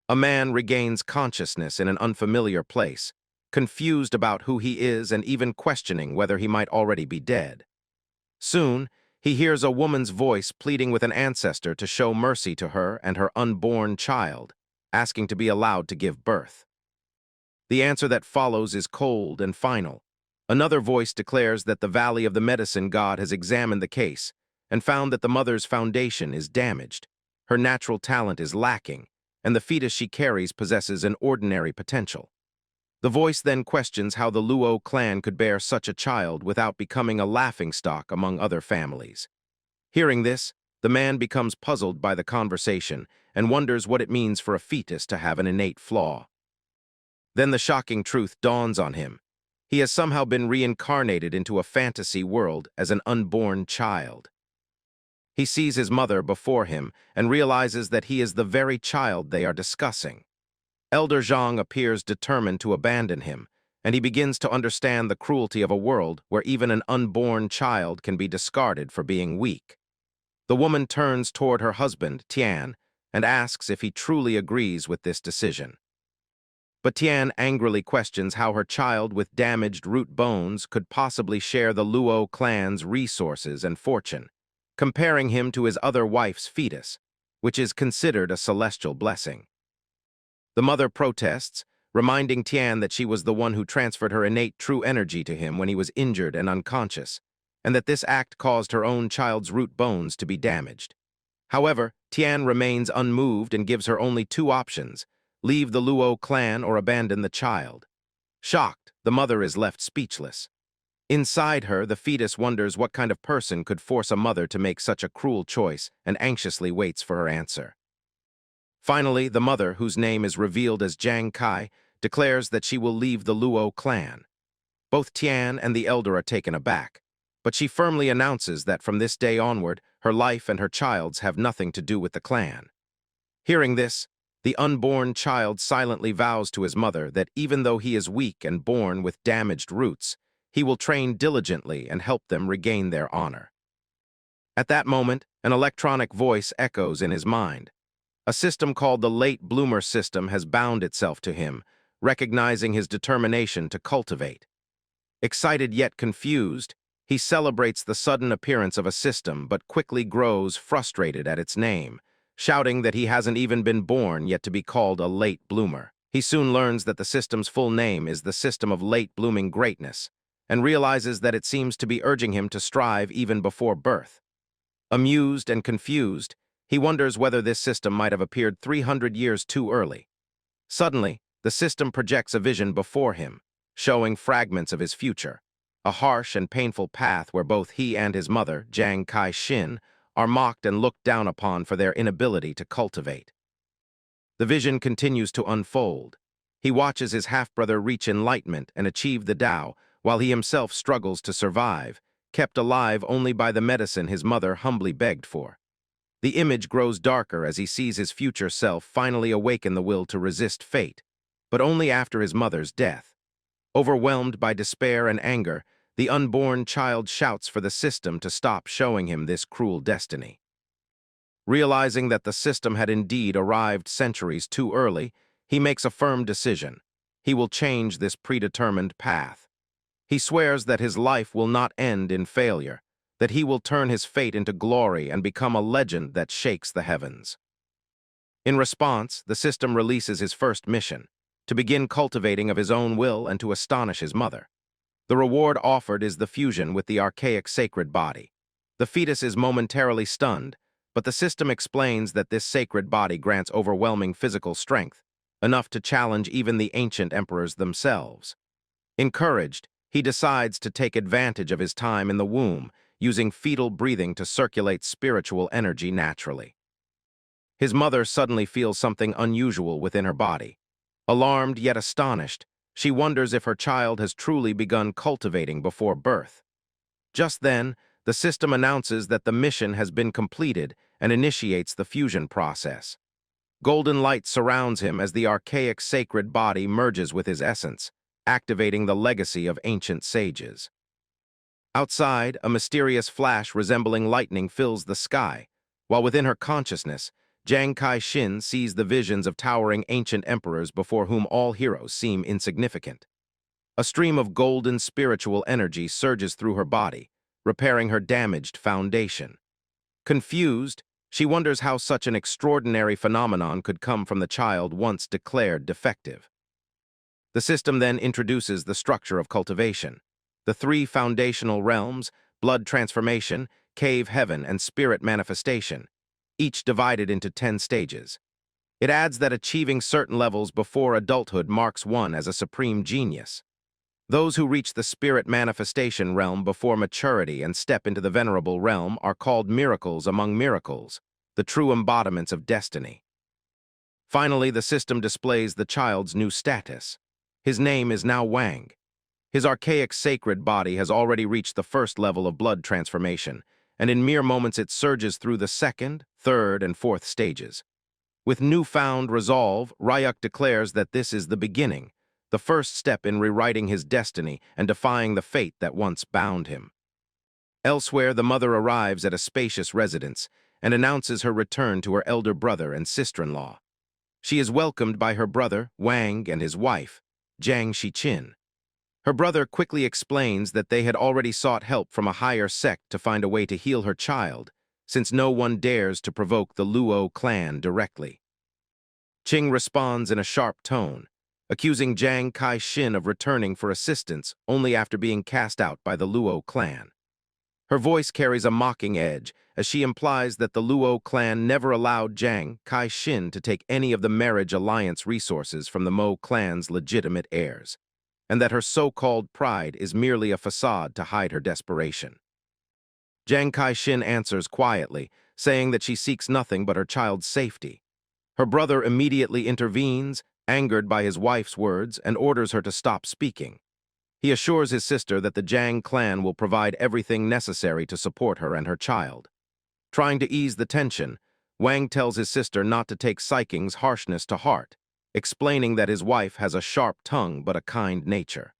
A man regains consciousness in an unfamiliar place, confused about who he is and even questioning whether he might already be dead. Soon, he hears a woman's voice pleading with an ancestor to show mercy to her and her unborn child, asking to be allowed to give birth. The answer that follows is cold and final. Another voice declares that the Valley of the Medicine God has examined the case and found that the mother's foundation is damaged, her natural talent is lacking, and the fetus she carries possesses an ordinary potential. The voice then questions how the Luo clan could bear such a child without becoming a laughingstock among other families. Hearing this, the man becomes puzzled by the conversation and wonders what it means for a fetus to have an innate flaw. Then the shocking truth dawns on him. He has somehow been reincarnated into a fantasy world as an unborn child. He sees his mother before him and realizes that he is the very child they are discussing. Elder Zhang appears determined to abandon him, and he begins to understand the cruelty of a world where even an unborn child can be discarded for being weak. The woman turns toward her husband, Tian, and asks if he truly agrees with this decision. But Tian angrily questions how her child with damaged root bones could possibly share the Luo clan's resources and fortune, comparing him to his other wife's fetus, which is considered a celestial blessing. The mother protests, reminding Tian that she was the one who transferred her innate true energy to him when he was injured and unconscious, and that this act caused her own child's root bones to be damaged. However, Tian remains unmoved and gives her only two options: leave the Luo clan or abandon the child. Shocked, the mother is left speechless. Inside her, the fetus wonders what kind of person could force a mother to make such a cruel choice and anxiously waits for her answer. Finally, the mother, whose name is revealed as Jiang Kai, declares that she will leave the Luo clan. Both Tian and the elder are taken aback, but she firmly announces that from this day onward, her life and her child's have nothing to do with the clan. Hearing this, the unborn child silently vows to his mother that even though he is weak and born with damaged roots, he will train diligently and help them regain their honor. At that moment, an electronic voice echoes in his mind. A system called the Late Bloomer System has bound itself to him, recognizing his determination to cultivate. Excited yet confused, he celebrates the sudden appearance of a system but quickly grows frustrated at its name, shouting that he hasn't even been born yet to be called a late bloomer. He soon learns that the system's full name is the System of Late Blooming Greatness, and realizes that it seems to be urging him to strive even before birth. Amused and confused, he wonders whether this system might have appeared 300 years too early. Suddenly, the system projects a vision before him, showing fragments of his future, a harsh and painful path where both he and his mother, Jiang Kai-shin, are mocked and looked down upon for their inability to cultivate. The vision continues to unfold. He watches his half-brother reach enlightenment and achieve the Tao, while he himself struggles to survive, kept alive only by the medicine his mother humbly begged for. The image grows darker as he sees his future self finally awaken the will to resist fate, but only after his mother's death. Overwhelmed by despair and anger, the unborn child shouts for the system to stop showing him this cruel destiny. Realizing that the system had indeed arrived centuries too early, he makes a firm decision. He will change this predetermined path. He swears that his life will not end in failure, that he will turn his fate into glory and become a legend that shakes the heavens. In response, the system releases his first mission, to begin cultivating of his own will and to astonish his mother. The reward offered is the fusion with the archaic sacred body. The fetus is momentarily stunned, but the system explains that this sacred body grants overwhelming physical strength, enough to challenge even the ancient emperors themselves. Encouraged, he decides to take advantage of his time in the womb, using fetal breathing to circulate spiritual energy naturally. His mother suddenly feels something unusual within her body. Alarmed yet astonished, she wonders if her child has truly begun cultivating before birth. Just then, the system announces that the mission has been completed and initiates the fusion process. Golden light surrounds him as the archaic sacred body merges with his essence, activating the legacy of ancient sages. Outside, a mysterious flash resembling lightning fills the sky, while within her consciousness, Jiang Kai-shin sees the visions of towering ancient emperors before whom all heroes seem insignificant. A stream of golden spiritual energy surges through her body, repairing her damaged foundation. Confused, she wonders how such an extraordinary phenomenon could come from the child once declared defective. The system then introduces the structure of cultivation. The three foundational realms, blood transformation, cave heaven, and spirit manifestation, each divided into 10 stages. It adds that achieving certain levels before adulthood marks one as a supreme genius. Those who reach the spirit manifestation realm before maturity and step into the venerable realm are called miracles among miracles, the true embodiments of destiny. Finally, the system displays the child's new status. His name is now Wang. His archaic sacred body has already reached the first level of blood transformation, and in mere moments it surges through the second, third, and fourth stages. With newfound resolve, Ryuk declares that this is the beginning, the first step in rewriting his destiny and defying the fate that once bound him. Elsewhere, the mother arrives at a spacious residence and announces her return to her elder brother and sister-in-law. She is welcomed by her brother, Wang, and his wife, Jiang Shichin. Her brother quickly explains that they had already sought help from a higher sect to find a way to heal her child, since no one dares to provoke the Luo clan directly. Qing responds in a sharp tone, accusing Jiang Kai-shin of returning for assistance only after being cast out by the Luo clan. Her voice carries a mocking edge as she implies that the Luo clan never allowed Jiang Kai-shin to take any of the marriage alliance resources from the Mo clan's legitimate heirs, and that her so-called pride is merely a facade to hide her desperation. Jiang Kai-shin answers quietly, saying that she seeks nothing but her child's safety. Her brother immediately intervenes, angered by his wife's words, and orders her to stop speaking. He assures his sister that the Jiang clan will provide everything necessary to support her and her child. Trying to ease the tension, Wang tells his sister not to take Saiking's harshness to heart, explaining that his wife has a sharp tongue but a kind nature.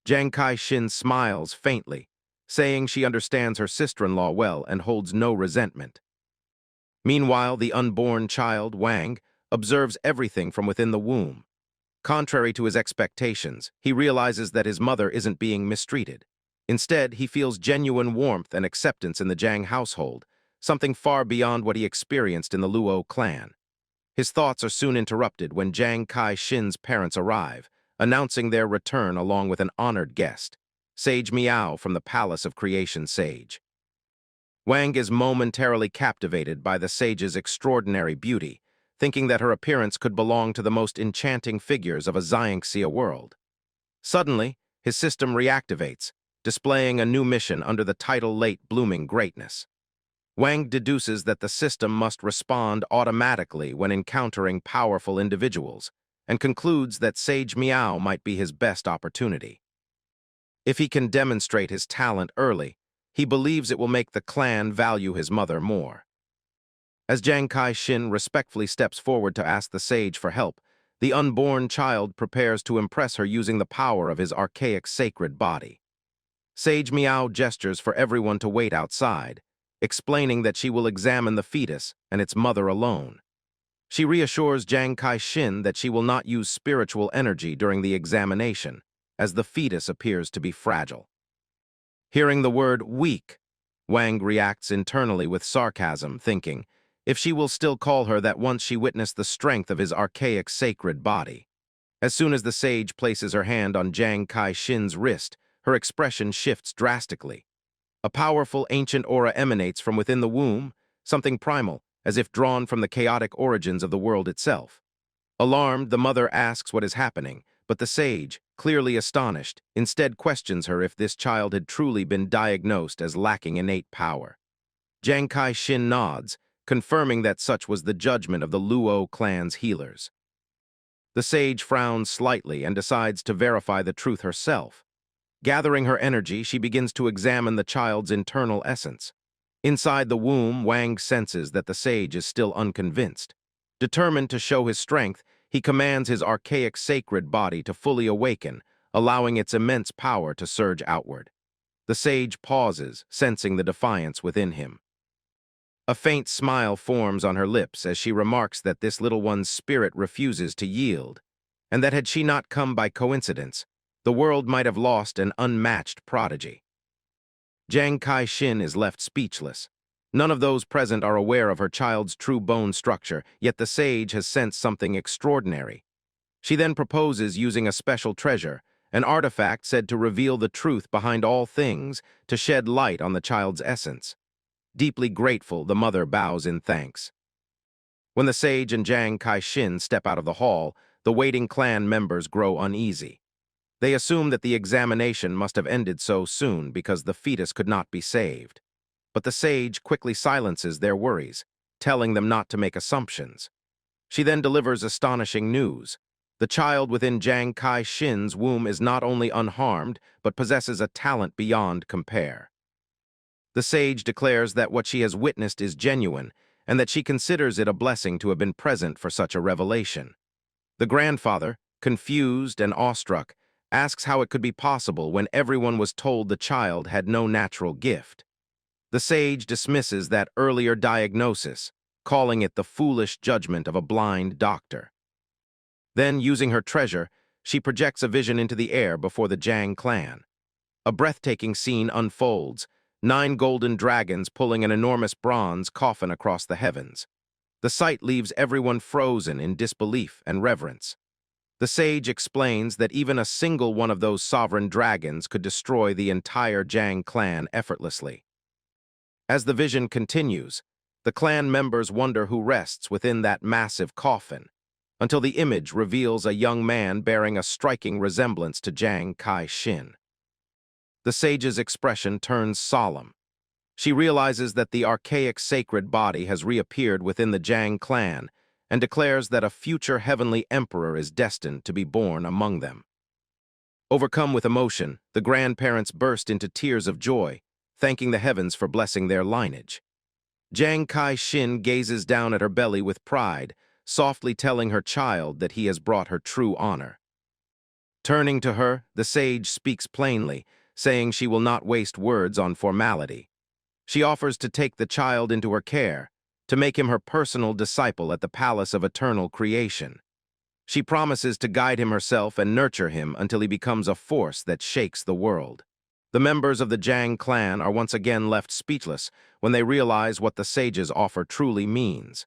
Jiang Kai-shin smiles faintly, saying she understands her sister-in-law well and holds no resentment. Meanwhile, the unborn child, Wang, observes everything from within the womb. Contrary to his expectations, he realizes that his mother isn't being mistreated. Instead, he feels genuine warmth and acceptance in the Jiang household, something far beyond what he experienced in the Luo clan. His thoughts are soon interrupted when Jiang Kai-shin's parents arrive, announcing their return along with an honored guest, Sage Miao from the Palace of Creation Sage. Wang is momentarily captivated by the sage's extraordinary beauty, thinking that her appearance could belong to the most enchanting figures of a Xiangxia world. Suddenly, his system reactivates, displaying a new mission under the title Late Blooming Greatness. Wang deduces that the system must respond automatically when encountering powerful individuals, and concludes that Sage Miao might be his best opportunity. If he can demonstrate his talent early, he believes it will make the clan value his mother more. As Jiang Kai-shin respectfully steps forward to ask the sage for help, the unborn child prepares to impress her using the power of his archaic sacred body. Sage Miao gestures for everyone to wait outside, explaining that she will examine the fetus and its mother alone. She reassures Jiang Kai-shin that she will not use spiritual energy during the examination, as the fetus appears to be fragile. Hearing the word weak, Wang reacts internally with sarcasm, thinking, if she will still call her that once she witnessed the strength of his archaic sacred body. As soon as the sage places her hand on Jiang Kai-shin's wrist, her expression shifts drastically. A powerful ancient aura emanates from within the womb, something primal, as if drawn from the chaotic origins of the world itself. Alarmed, the mother asks what is happening, but the sage, clearly astonished, instead questions her if this child had truly been diagnosed as lacking innate power. Jiang Kai-shin nods, confirming that such was the judgment of the Luo clan's healers. The sage frowns slightly and decides to verify the truth herself. Gathering her energy, she begins to examine the child's internal essence. Inside the womb, Wang senses that the sage is still unconvinced. Determined to show his strength, he commands his archaic sacred body to fully awaken, allowing its immense power to surge outward. The sage pauses, sensing the defiance within him. A faint smile forms on her lips as she remarks that this little one's spirit refuses to yield, and that had she not come by coincidence, the world might have lost an unmatched prodigy. Jiang Kai-shin is left speechless. None of those present are aware of her child's true bone structure, yet the sage has sensed something extraordinary. She then proposes using a special treasure, an artifact said to reveal the truth behind all things, to shed light on the child's essence. Deeply grateful, the mother bows in thanks. When the sage and Jiang Kai-shin step out of the hall, the waiting clan members grow uneasy. They assume that the examination must have ended so soon because the fetus could not be saved. But the sage quickly silences their worries, telling them not to make assumptions. She then delivers astonishing news. The child within Jiang Kai-shin's womb is not only unharmed, but possesses a talent beyond compare. The sage declares that what she has witnessed is genuine, and that she considers it a blessing to have been present for such a revelation. The grandfather, confused and awestruck, asks how it could be possible when everyone was told the child had no natural gift. The sage dismisses that earlier diagnosis, calling it the foolish judgment of a blind doctor. Then, using her treasure, she projects a vision into the air before the Jiang clan. A breathtaking scene unfolds, 9 golden dragons pulling an enormous bronze coffin across the heavens. The sight leaves everyone frozen in disbelief and reverence. The sage explains that even a single one of those sovereign dragons could destroy the entire Jiang clan effortlessly. As the vision continues, the clan members wonder who rests within that massive coffin, until the image reveals a young man bearing a striking resemblance to Jiang Kai-shin. The sage's expression turns solemn. She realizes that the archaic sacred body has reappeared within the Jiang clan and declares that a future heavenly emperor is destined to be born among them. Overcome with emotion, the grandparents burst into tears of joy, thanking the heavens for blessing their lineage. Jiang Kai-shin gazes down at her belly with pride, softly telling her child that he has brought her true honor. Turning to her, the sage speaks plainly, saying she will not waste words on formality. She offers to take the child into her care, to make him her personal disciple at the palace of eternal creation. She promises to guide him herself and nurture him until he becomes a force that shakes the world. The members of the Jiang clan are once again left speechless when they realize what the sage's offer truly means.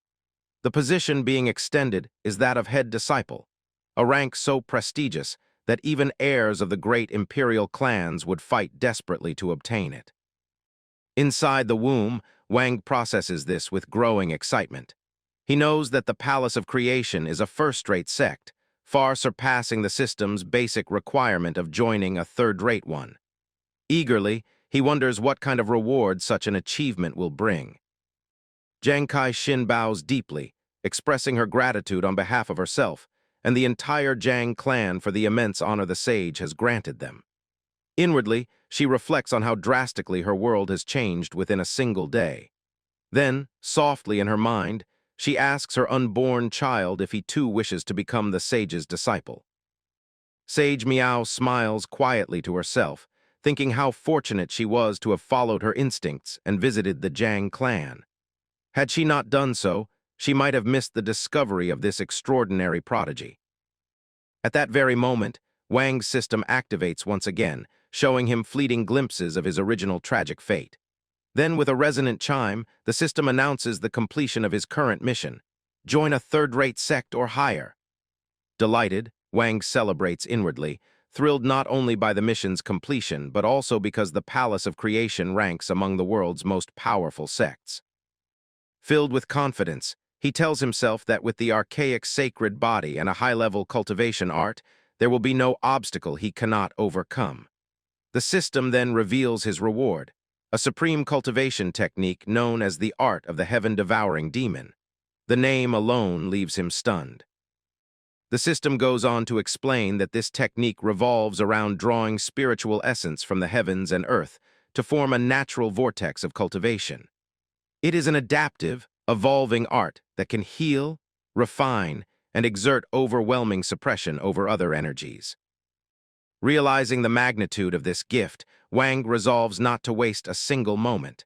The position being extended is that of head disciple, a rank so prestigious that even heirs of the great imperial clans would fight desperately to obtain it. Inside the womb, Wang processes this with growing excitement. He knows that the Palace of Creation is a first-rate sect, far surpassing the system's basic requirement of joining a third-rate one. Eagerly, he wonders what kind of reward such an achievement will bring. Jiang Kai-shin bows deeply, expressing her gratitude on behalf of herself and the entire Jiang clan for the immense honor the sage has granted them. Inwardly, she reflects on how drastically her world has changed within a single day. Then, softly in her mind, she asks her unborn child if he too wishes to become the sage's disciple. Sage Miao smiles quietly to herself, thinking how fortunate she was to have followed her instincts and visited the Jiang clan. Had she not done so, she might have missed the discovery of this extraordinary prodigy. At that very moment, Wang's system activates once again, showing him fleeting glimpses of his original tragic fate. Then, with a resonant chime, the system announces the completion of his current mission. Join a third-rate sect or higher. Delighted, Wang celebrates inwardly, thrilled not only by the mission's completion, but also because the Palace of Creation ranks among the world's most powerful sects. Filled with confidence, he tells himself that with the archaic sacred body and a high-level cultivation art, there will be no obstacle he cannot overcome. The system then reveals his reward, a supreme cultivation technique known as the art of the heaven-devouring demon. The name alone leaves him stunned. The system goes on to explain that this technique revolves around drawing spiritual essence from the heavens and earth to form a natural vortex of cultivation. It is an adaptive, evolving art that can heal, refine, and exert overwhelming suppression over other energies. Realizing the magnitude of this gift, Wang resolves not to waste a single moment.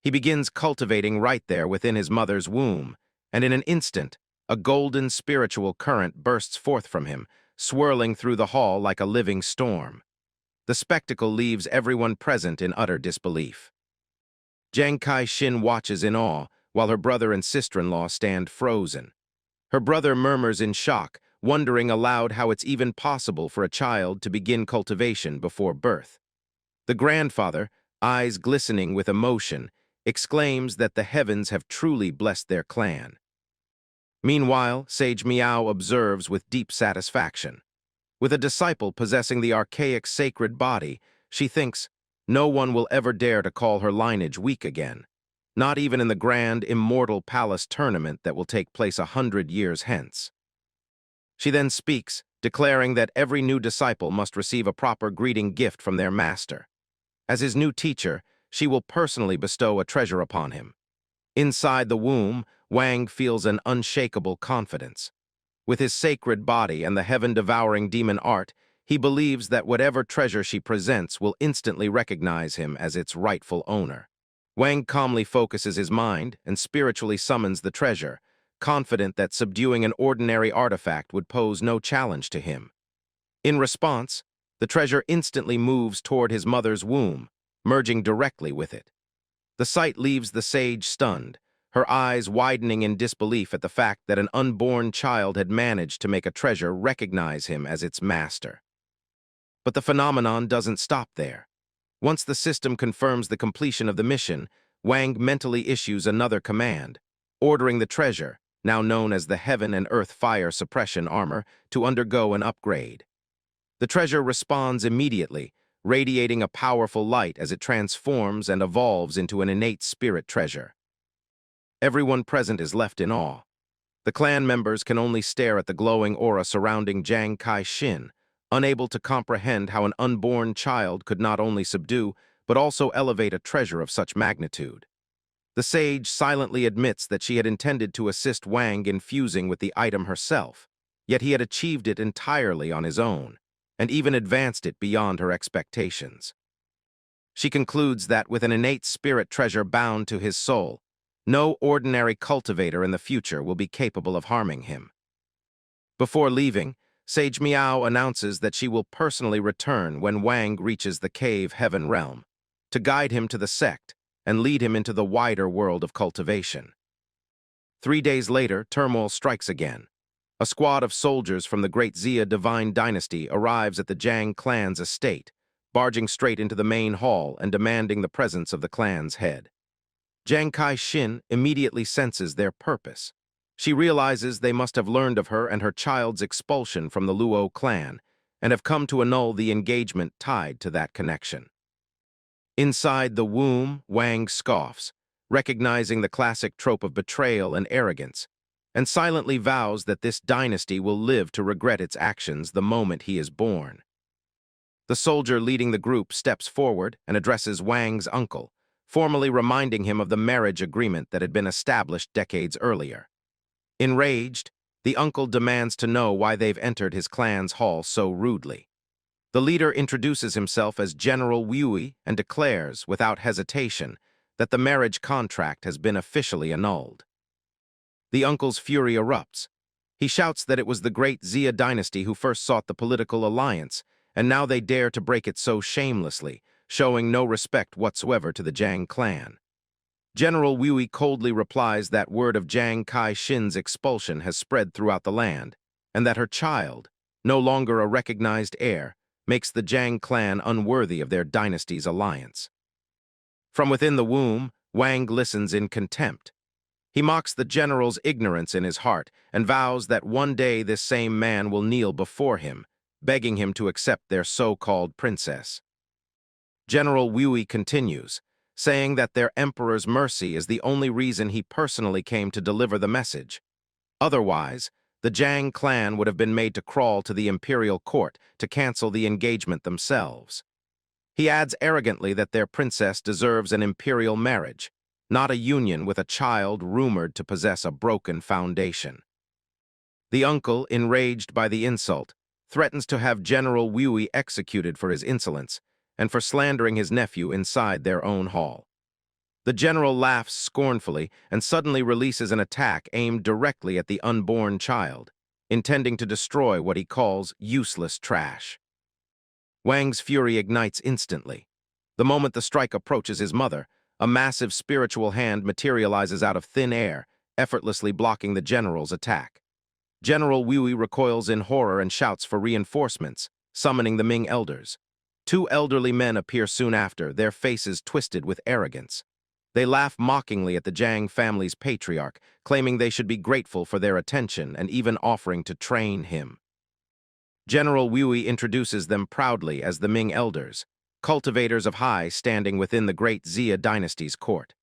He begins cultivating right there within his mother's womb, and in an instant, a golden spiritual current bursts forth from him, swirling through the hall like a living storm. The spectacle leaves everyone present in utter disbelief. Jang Kai-shin watches in awe, while her brother and sister-in-law stand frozen. Her brother murmurs in shock, wondering aloud how it's even possible for a child to begin cultivation before birth. The grandfather, eyes glistening with emotion, exclaims that the heavens have truly blessed their clan. Meanwhile, Sage Miao observes with deep satisfaction. With a disciple possessing the archaic sacred body, she thinks, no one will ever dare to call her lineage weak again, not even in the grand, immortal palace tournament that will take place 100 years hence. She then speaks, declaring that every new disciple must receive a proper greeting gift from their master. As his new teacher, she will personally bestow a treasure upon him. Inside the womb, Wang feels an unshakable confidence. With his sacred body and the heaven-devouring demon art, he believes that whatever treasure she presents will instantly recognize him as its rightful owner. Wang calmly focuses his mind and spiritually summons the treasure, confident that subduing an ordinary artifact would pose no challenge to him. In response, the treasure instantly moves toward his mother's womb, merging directly with it. The sight leaves the sage stunned, her eyes widening in disbelief at the fact that an unborn child had managed to make a treasure recognize him as its master. But the phenomenon doesn't stop there. Once the system confirms the completion of the mission, Wang mentally issues another command, ordering the treasure, now known as the Heaven and Earth Fire Suppression Armor, to undergo an upgrade. The treasure responds immediately, radiating a powerful light as it transforms and evolves into an innate spirit treasure. Everyone present is left in awe. The clan members can only stare at the glowing aura surrounding Jang Kai-shin, unable to comprehend how an unborn child could not only subdue, but also elevate a treasure of such magnitude. The sage silently admits that she had intended to assist Wang in fusing with the item herself, yet he had achieved it entirely on his own, and even advanced it beyond her expectations. She concludes that with an innate spirit treasure bound to his soul, no ordinary cultivator in the future will be capable of harming him. Before leaving, Sage Miao announces that she will personally return when Wang reaches the cave heaven realm, to guide him to the sect and lead him into the wider world of cultivation. 3 days later, turmoil strikes again. A squad of soldiers from the Great Zia divine dynasty arrives at the Jang clan's estate, barging straight into the main hall and demanding the presence of the clan's head. Jang Kai-shin immediately senses their purpose. She realizes they must have learned of her and her child's expulsion from the Luo clan and have come to annul the engagement tied to that connection. Inside the womb, Wang scoffs, recognizing the classic trope of betrayal and arrogance, and silently vows that this dynasty will live to regret its actions the moment he is born. The soldier leading the group steps forward and addresses Wang's uncle, formally reminding him of the marriage agreement that had been established decades earlier. Enraged, the uncle demands to know why they've entered his clan's hall so rudely. The leader introduces himself as General Wui and declares, without hesitation, that the marriage contract has been officially annulled. The uncle's fury erupts. He shouts that it was the Great Zia dynasty who first sought the political alliance, and now they dare to break it so shamelessly, showing no respect whatsoever to the Jang clan. General Wui coldly replies that word of Jang Kai-shin's expulsion has spread throughout the land, and that her child, no longer a recognized heir, makes the Jang clan unworthy of their dynasty's alliance. From within the womb, Wang listens in contempt. He mocks the general's ignorance in his heart and vows that one day this same man will kneel before him, begging him to accept their so-called princess. General Wui continues, saying that their emperor's mercy is the only reason he personally came to deliver the message. Otherwise, the Jang clan would have been made to crawl to the imperial court to cancel the engagement themselves. He adds arrogantly that their princess deserves an imperial marriage, not a union with a child rumored to possess a broken foundation. The uncle, enraged by the insult, threatens to have General Wui executed for his insolence and for slandering his nephew inside their own hall. The general laughs scornfully and suddenly releases an attack aimed directly at the unborn child, intending to destroy what he calls useless trash. Wang's fury ignites instantly. The moment the strike approaches his mother, a massive spiritual hand materializes out of thin air, effortlessly blocking the general's attack. General Wui recoils in horror and shouts for reinforcements, summoning the Ming elders. Two elderly men appear soon after, their faces twisted with arrogance. They laugh mockingly at the Jiang family's patriarch, claiming they should be grateful for their attention and even offering to train him. General Wui introduces them proudly as the Ming elders, cultivators of high standing within the Great Zia dynasty's court.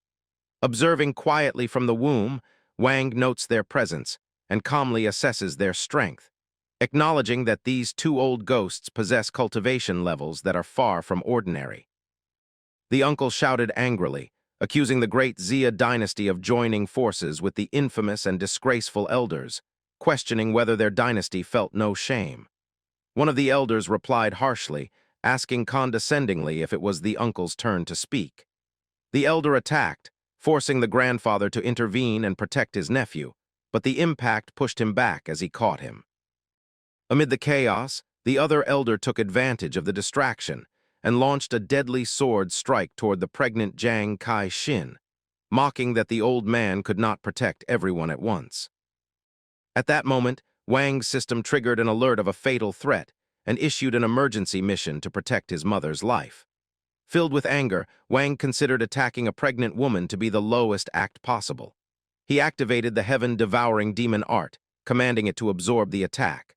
Observing quietly from the womb, Wang notes their presence and calmly assesses their strength, acknowledging that these two old ghosts possess cultivation levels that are far from ordinary. The uncle shouted angrily, accusing the Great Zia dynasty of joining forces with the infamous and disgraceful elders, questioning whether their dynasty felt no shame. One of the elders replied harshly, asking condescendingly if it was the uncle's turn to speak. The elder attacked, forcing the grandfather to intervene and protect his nephew, but the impact pushed him back as he caught him. Amid the chaos, the other elder took advantage of the distraction and launched a deadly sword strike toward the pregnant Jiang Kai-shin, mocking that the old man could not protect everyone at once. At that moment, Wang's system triggered an alert of a fatal threat and issued an emergency mission to protect his mother's life. Filled with anger, Wang considered attacking a pregnant woman to be the lowest act possible. He activated the heaven-devouring demon art, commanding it to absorb the attack.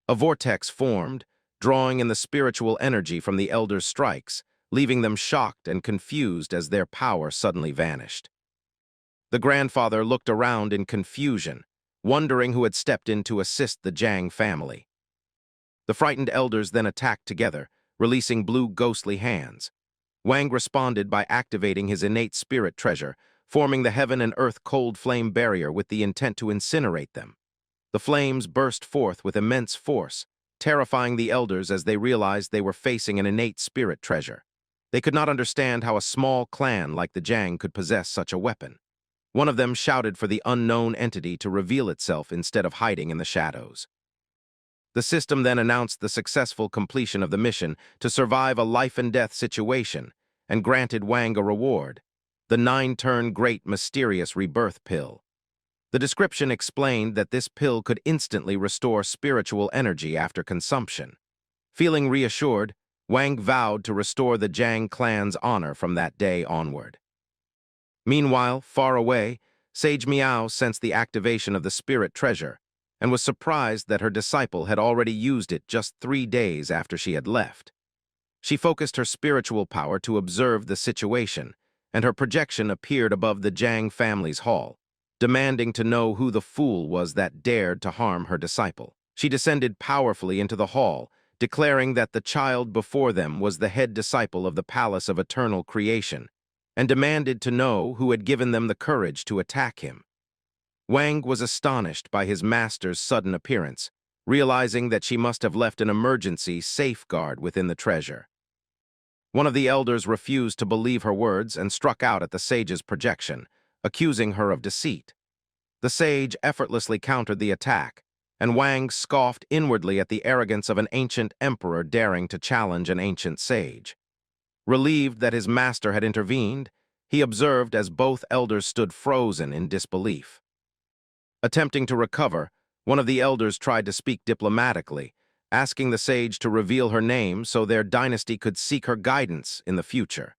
A vortex formed, drawing in the spiritual energy from the elders' strikes, leaving them shocked and confused as their power suddenly vanished. The grandfather looked around in confusion, wondering who had stepped in to assist the Jiang family. The frightened elders then attacked together, releasing blue ghostly hands. Wang responded by activating his innate spirit treasure, forming the heaven and earth cold flame barrier with the intent to incinerate them. The flames burst forth with immense force, terrifying the elders as they realized they were facing an innate spirit treasure. They could not understand how a small clan like the Jiang could possess such a weapon. One of them shouted for the unknown entity to reveal itself instead of hiding in the shadows. The system then announced the successful completion of the mission to survive a life-and-death situation and granted Wang a reward, the 9-turn Great Mysterious Rebirth Pill. The description explained that this pill could instantly restore spiritual energy after consumption. Feeling reassured, Wang vowed to restore the Jiang clan's honor from that day onward. Meanwhile, far away, Sage Miao sensed the activation of the spirit treasure and was surprised that her disciple had already used it just 3 days after she had left. She focused her spiritual power to observe the situation, and her projection appeared above the Jiang family's hall, demanding to know who the fool was that dared to harm her disciple. She descended powerfully into the hall, declaring that the child before them was the head disciple of the Palace of Eternal Creation, and demanded to know who had given them the courage to attack him. Wang was astonished by his master's sudden appearance, realizing that she must have left an emergency safeguard within the treasure. One of the elders refused to believe her words and struck out at the sage's projection, accusing her of deceit. The sage effortlessly countered the attack, and Wang scoffed inwardly at the arrogance of an ancient emperor daring to challenge an ancient sage. Relieved that his master had intervened, he observed as both elders stood frozen in disbelief. Attempting to recover, one of the elders tried to speak diplomatically, asking the sage to reveal her name so their dynasty could seek her guidance in the future.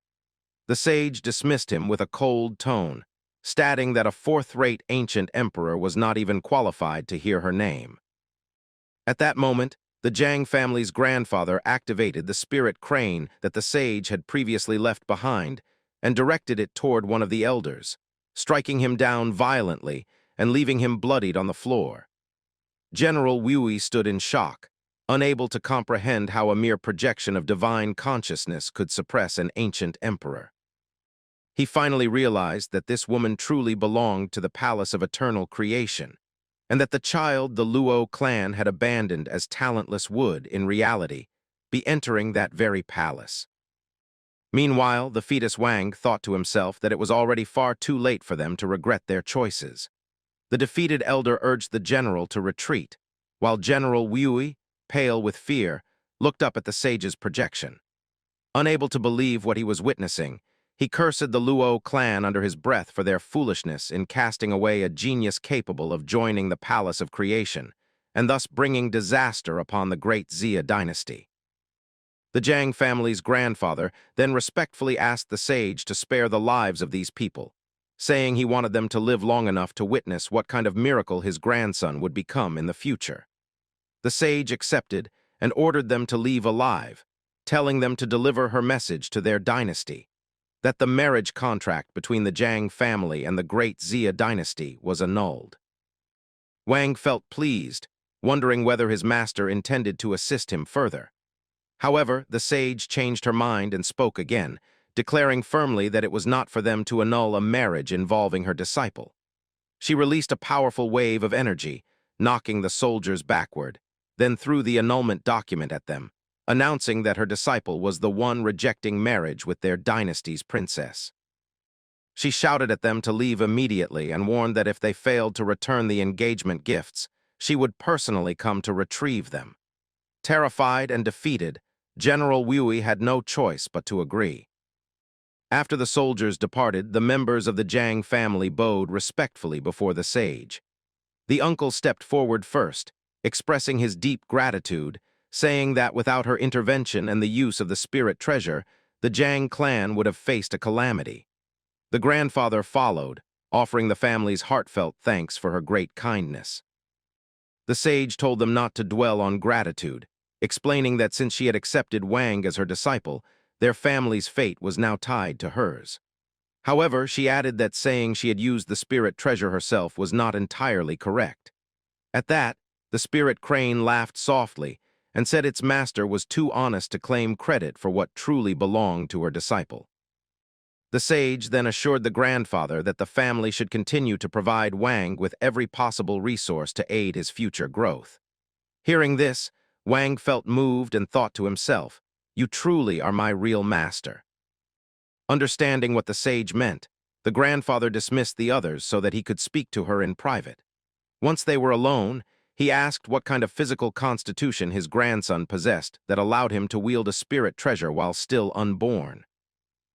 The sage dismissed him with a cold tone, stating that a fourth-rate ancient emperor was not even qualified to hear her name. At that moment, the Jiang family's grandfather activated the spirit crane that the sage had previously left behind and directed it toward one of the elders, striking him down violently and leaving him bloodied on the floor. General Wui stood in shock, unable to comprehend how a mere projection of divine consciousness could suppress an ancient emperor. He finally realized that this woman truly belonged to the Palace of Eternal Creation, and that the child the Luo clan had abandoned as talentless would, in reality, be entering that very palace. Meanwhile, the fetus Wang thought to himself that it was already far too late for them to regret their choices. The defeated elder urged the general to retreat, while General Wui, pale with fear, looked up at the sage's projection. Unable to believe what he was witnessing, he cursed the Luo clan under his breath for their foolishness in casting away a genius capable of joining the palace of creation, and thus bringing disaster upon the Great Zia dynasty. The Zhang family's grandfather then respectfully asked the sage to spare the lives of these people, saying he wanted them to live long enough to witness what kind of miracle his grandson would become in the future. The sage accepted and ordered them to leave alive, telling them to deliver her message to their dynasty, that the marriage contract between the Zhang family and the Great Zia dynasty was annulled. Wang felt pleased, wondering whether his master intended to assist him further. However, the sage changed her mind and spoke again, declaring firmly that it was not for them to annul a marriage involving her disciple. She released a powerful wave of energy, knocking the soldiers backward, then threw the annulment document at them, announcing that her disciple was the one rejecting marriage with their dynasty's princess. She shouted at them to leave immediately and warned that if they failed to return the engagement gifts, she would personally come to retrieve them. Terrified and defeated, General Wui had no choice but to agree. After the soldiers departed, the members of the Zhang family bowed respectfully before the sage. The uncle stepped forward first, expressing his deep gratitude, saying that without her intervention and the use of the spirit treasure, the Zhang clan would have faced a calamity. The grandfather followed, offering the family's heartfelt thanks for her great kindness. The sage told them not to dwell on gratitude, explaining that since she had accepted Wang as her disciple, their family's fate was now tied to hers. However, she added that saying she had used the spirit treasure herself was not entirely correct. At that, the spirit crane laughed softly and said its master was too honest to claim credit for what truly belonged to her disciple. The sage then assured the grandfather that the family should continue to provide Wang with every possible resource to aid his future growth. Hearing this, Wang felt moved and thought to himself, "You truly are my real master." Understanding what the sage meant, the grandfather dismissed the others so that he could speak to her in private. Once they were alone, he asked what kind of physical constitution his grandson possessed that allowed him to wield a spirit treasure while still unborn.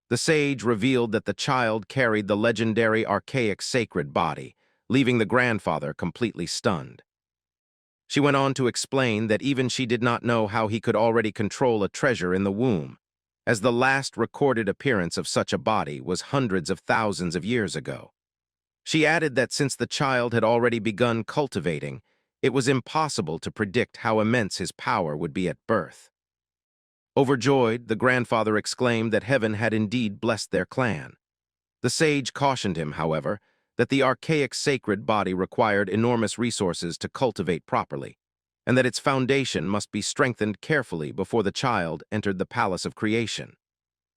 The sage revealed that the child carried the legendary archaic sacred body, leaving the grandfather completely stunned. She went on to explain that even she did not know how he could already control a treasure in the womb, as the last recorded appearance of such a body was hundreds of thousands of years ago. She added that since the child had already begun cultivating, it was impossible to predict how immense his power would be at birth. Overjoyed, the grandfather exclaimed that heaven had indeed blessed their clan. The sage cautioned him, however, that the archaic sacred body required enormous resources to cultivate properly, and that its foundation must be strengthened carefully before the child entered the palace of creation.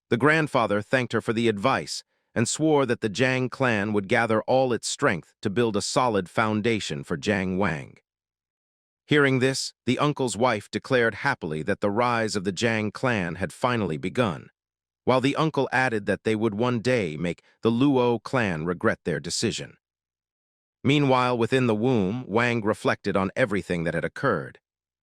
The grandfather thanked her for the advice and swore that the Zhang clan would gather all its strength to build a solid foundation for Zhang Wang. Hearing this, the uncle's wife declared happily that the rise of the Zhang clan had finally begun, while the uncle added that they would one day make the Luo clan regret their decision. Meanwhile, within the womb, Wang reflected on everything that had occurred.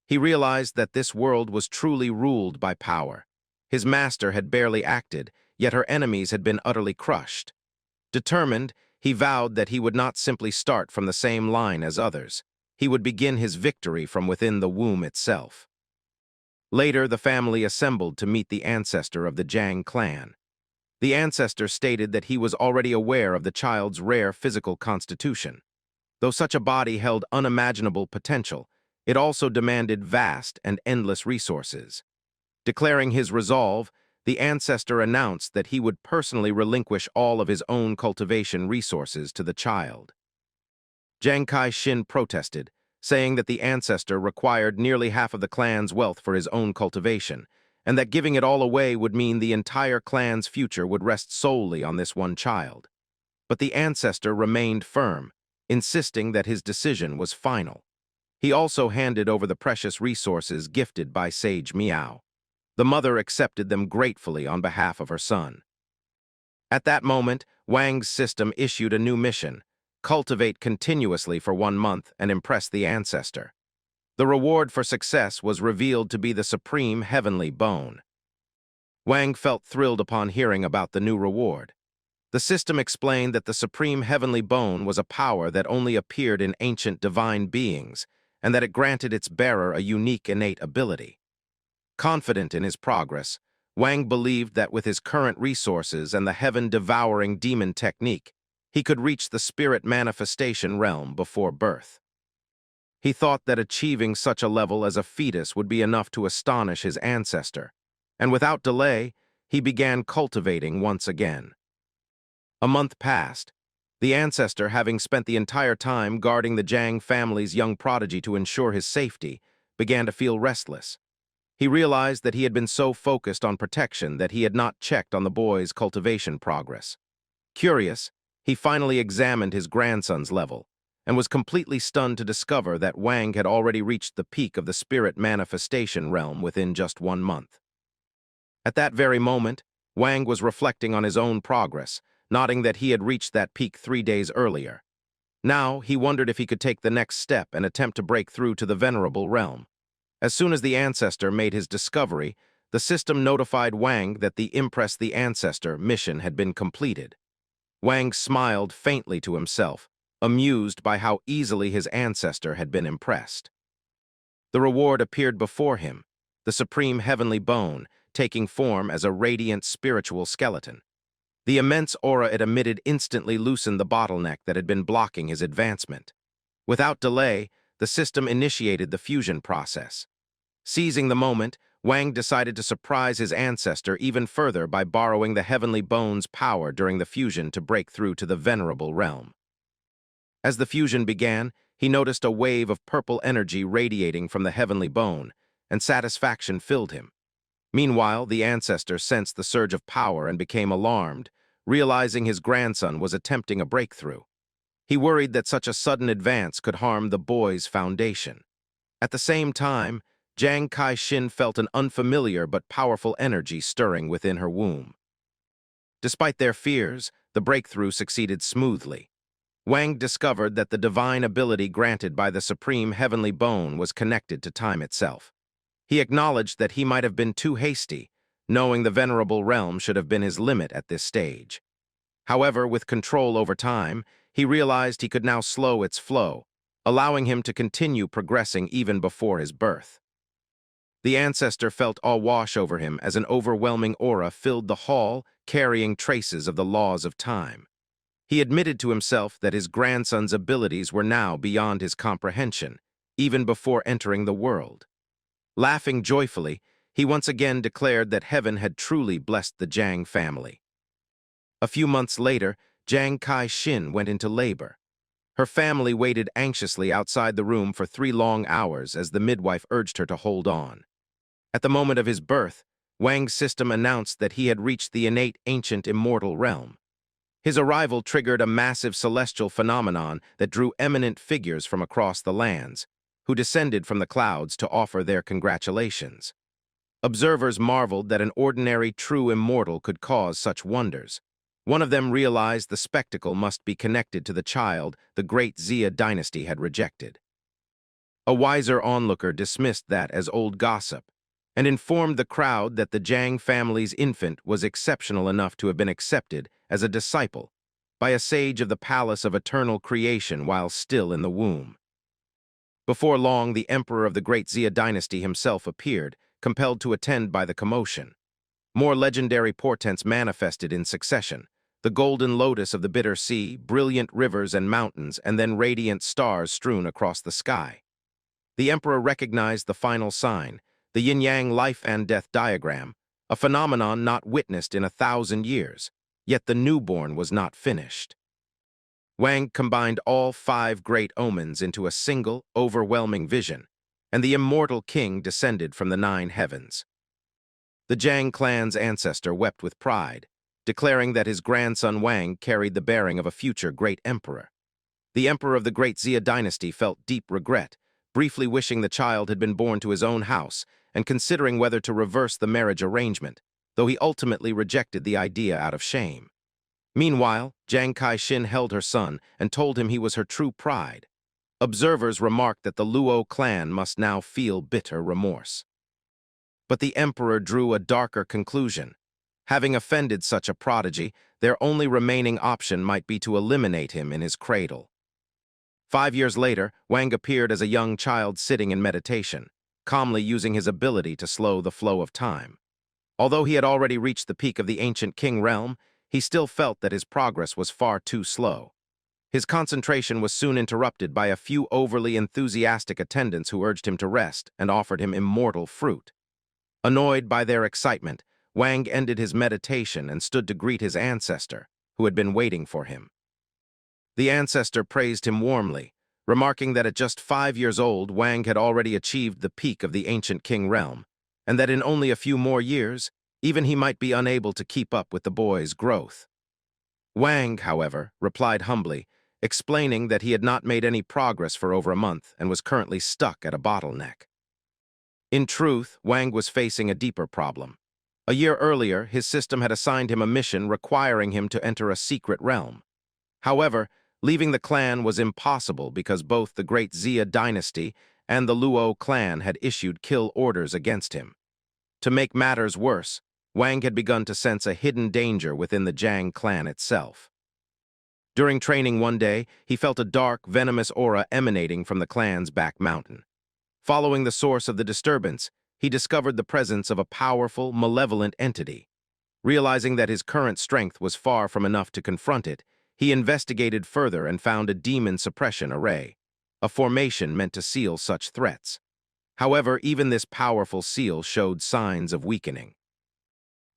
He realized that this world was truly ruled by power. His master had barely acted, yet her enemies had been utterly crushed. Determined, he vowed that he would not simply start from the same line as others. He would begin his victory from within the womb itself. Later, the family assembled to meet the ancestor of the Zhang clan. The ancestor stated that he was already aware of the child's rare physical constitution. Though such a body held unimaginable potential, it also demanded vast and endless resources. Declaring his resolve, the ancestor announced that he would personally relinquish all of his own cultivation resources to the child. Zhang Kai-shin protested, saying that the ancestor required nearly half of the clan's wealth for his own cultivation, and that giving it all away would mean the entire clan's future would rest solely on this one child. But the ancestor remained firm, insisting that his decision was final. He also handed over the precious resources gifted by Sage Miao. The mother accepted them gratefully on behalf of her son. At that moment, Wang's system issued a new mission: cultivate continuously for 1 month and impress the ancestor. The reward for success was revealed to be the supreme heavenly bone. Wang felt thrilled upon hearing about the new reward. The system explained that the supreme heavenly bone was a power that only appeared in ancient divine beings, and that it granted its bearer a unique innate ability. Confident in his progress, Wang believed that with his current resources and the heaven-devouring demon technique, he could reach the spirit manifestation realm before birth. He thought that achieving such a level as a fetus would be enough to astonish his ancestor, and without delay, he began cultivating once again. A month passed. The ancestor, having spent the entire time guarding the Zhang family's young prodigy to ensure his safety, began to feel restless. He realized that he had been so focused on protection that he had not checked on the boy's cultivation progress. Curious, he finally examined his grandson's level, and was completely stunned to discover that Wang had already reached the peak of the spirit manifestation realm within just 1 month. At that very moment, Wang was reflecting on his own progress, noting that he had reached that peak 3 days earlier. Now, he wondered if he could take the next step and attempt to break through to the venerable realm. As soon as the ancestor made his discovery, the system notified Wang that the Impress the Ancestor mission had been completed. Wang smiled faintly to himself, amused by how easily his ancestor had been impressed. The reward appeared before him, the supreme heavenly bone, taking form as a radiant spiritual skeleton. The immense aura it emitted instantly loosened the bottleneck that had been blocking his advancement. Without delay, the system initiated the fusion process. Seizing the moment, Wang decided to surprise his ancestor even further by borrowing the heavenly bone's power during the fusion to break through to the venerable realm. As the fusion began, he noticed a wave of purple energy radiating from the heavenly bone, and satisfaction filled him. Meanwhile, the ancestor sensed the surge of power and became alarmed, realizing his grandson was attempting a breakthrough. He worried that such a sudden advance could harm the boy's foundation. At the same time, Jiang Kai-shin felt an unfamiliar but powerful energy stirring within her womb. Despite their fears, the breakthrough succeeded smoothly. Wang discovered that the divine ability granted by the supreme heavenly bone was connected to time itself. He acknowledged that he might have been too hasty, knowing the venerable realm should have been his limit at this stage. However, with control over time, he realized he could now slow its flow, allowing him to continue progressing even before his birth. The ancestor felt awe wash over him as an overwhelming aura filled the hall, carrying traces of the laws of time. He admitted to himself that his grandson's abilities were now beyond his comprehension, even before entering the world. Laughing joyfully, he once again declared that heaven had truly blessed the Zhang family. A few months later, Jiang Kai-shin went into labor. Her family waited anxiously outside the room for 3 long hours as the midwife urged her to hold on. At the moment of his birth, Wang's system announced that he had reached the innate ancient immortal realm. His arrival triggered a massive celestial phenomenon that drew eminent figures from across the lands, who descended from the clouds to offer their congratulations. Observers marveled that an ordinary true immortal could cause such wonders. One of them realized the spectacle must be connected to the child the Great Zia dynasty had rejected. A wiser onlooker dismissed that as old gossip, and informed the crowd that the Zhang family's infant was exceptional enough to have been accepted as a disciple by a sage of the palace of eternal creation while still in the womb. Before long, the emperor of the Great Zia dynasty himself appeared, compelled to attend by the commotion. More legendary portents manifested in succession: the golden lotus of the bitter sea, brilliant rivers and mountains, and then radiant stars strewn across the sky. The emperor recognized the final sign, the yin-yang life and death diagram, a phenomenon not witnessed in 1,000 years, yet the newborn was not finished. Wang combined all 5 great omens into a single, overwhelming vision, and the immortal king descended from the 9 heavens. The Zhang clan's ancestor wept with pride, declaring that his grandson Wang carried the bearing of a future great emperor. The emperor of the Great Zia dynasty felt deep regret, briefly wishing the child had been born to his own house and considering whether to reverse the marriage arrangement, though he ultimately rejected the idea out of shame. Meanwhile, Jiang Kai-shin held her son and told him he was her true pride. Observers remarked that the Luo clan must now feel bitter remorse. But the emperor drew a darker conclusion. Having offended such a prodigy, their only remaining option might be to eliminate him in his cradle. 5 years later, Wang appeared as a young child sitting in meditation, calmly using his ability to slow the flow of time. Although he had already reached the peak of the ancient king realm, he still felt that his progress was far too slow. His concentration was soon interrupted by a few overly enthusiastic attendants who urged him to rest and offered him immortal fruit. Annoyed by their excitement, Wang ended his meditation and stood to greet his ancestor, who had been waiting for him. The ancestor praised him warmly, remarking that at just 5 years old, Wang had already achieved the peak of the ancient king realm, and that in only a few more years, even he might be unable to keep up with the boy's growth. Wang, however, replied humbly, explaining that he had not made any progress for over a month and was currently stuck at a bottleneck. In truth, Wang was facing a deeper problem. A year earlier, his system had assigned him a mission requiring him to enter a secret realm. However, leaving the clan was impossible because both the Great Zia dynasty and the Luo clan had issued kill orders against him. To make matters worse, Wang had begun to sense a hidden danger within the Jiang clan itself. During training one day, he felt a dark, venomous aura emanating from the clan's back mountain. Following the source of the disturbance, he discovered the presence of a powerful, malevolent entity. Realizing that his current strength was far from enough to confront it, he investigated further and found a demon suppression array, a formation meant to seal such threats. However, even this powerful seal showed signs of weakening.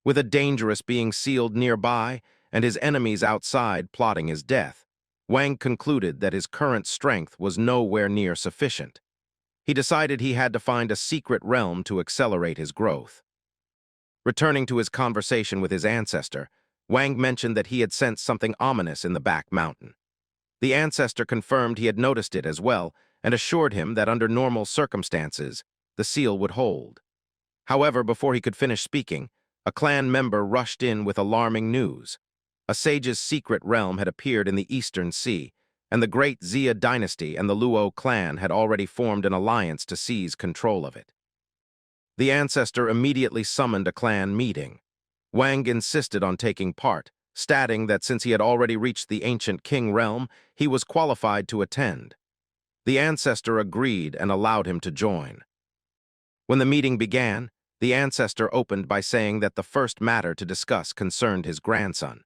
With a dangerous being sealed nearby and his enemies outside plotting his death, Wang concluded that his current strength was nowhere near sufficient. He decided he had to find a secret realm to accelerate his growth. Returning to his conversation with his ancestor, Wang mentioned that he had sensed something ominous in the back mountain. The ancestor confirmed he had noticed it as well and assured him that under normal circumstances, the seal would hold. However, before he could finish speaking, a clan member rushed in with alarming news. A sage's secret realm had appeared in the Eastern Sea, and the Great Zia dynasty and the Luo clan had already formed an alliance to seize control of it. The ancestor immediately summoned a clan meeting. Wang insisted on taking part, stating that since he had already reached the ancient king realm, he was qualified to attend. The ancestor agreed and allowed him to join. When the meeting began, the ancestor opened by saying that the first matter to discuss concerned his grandson.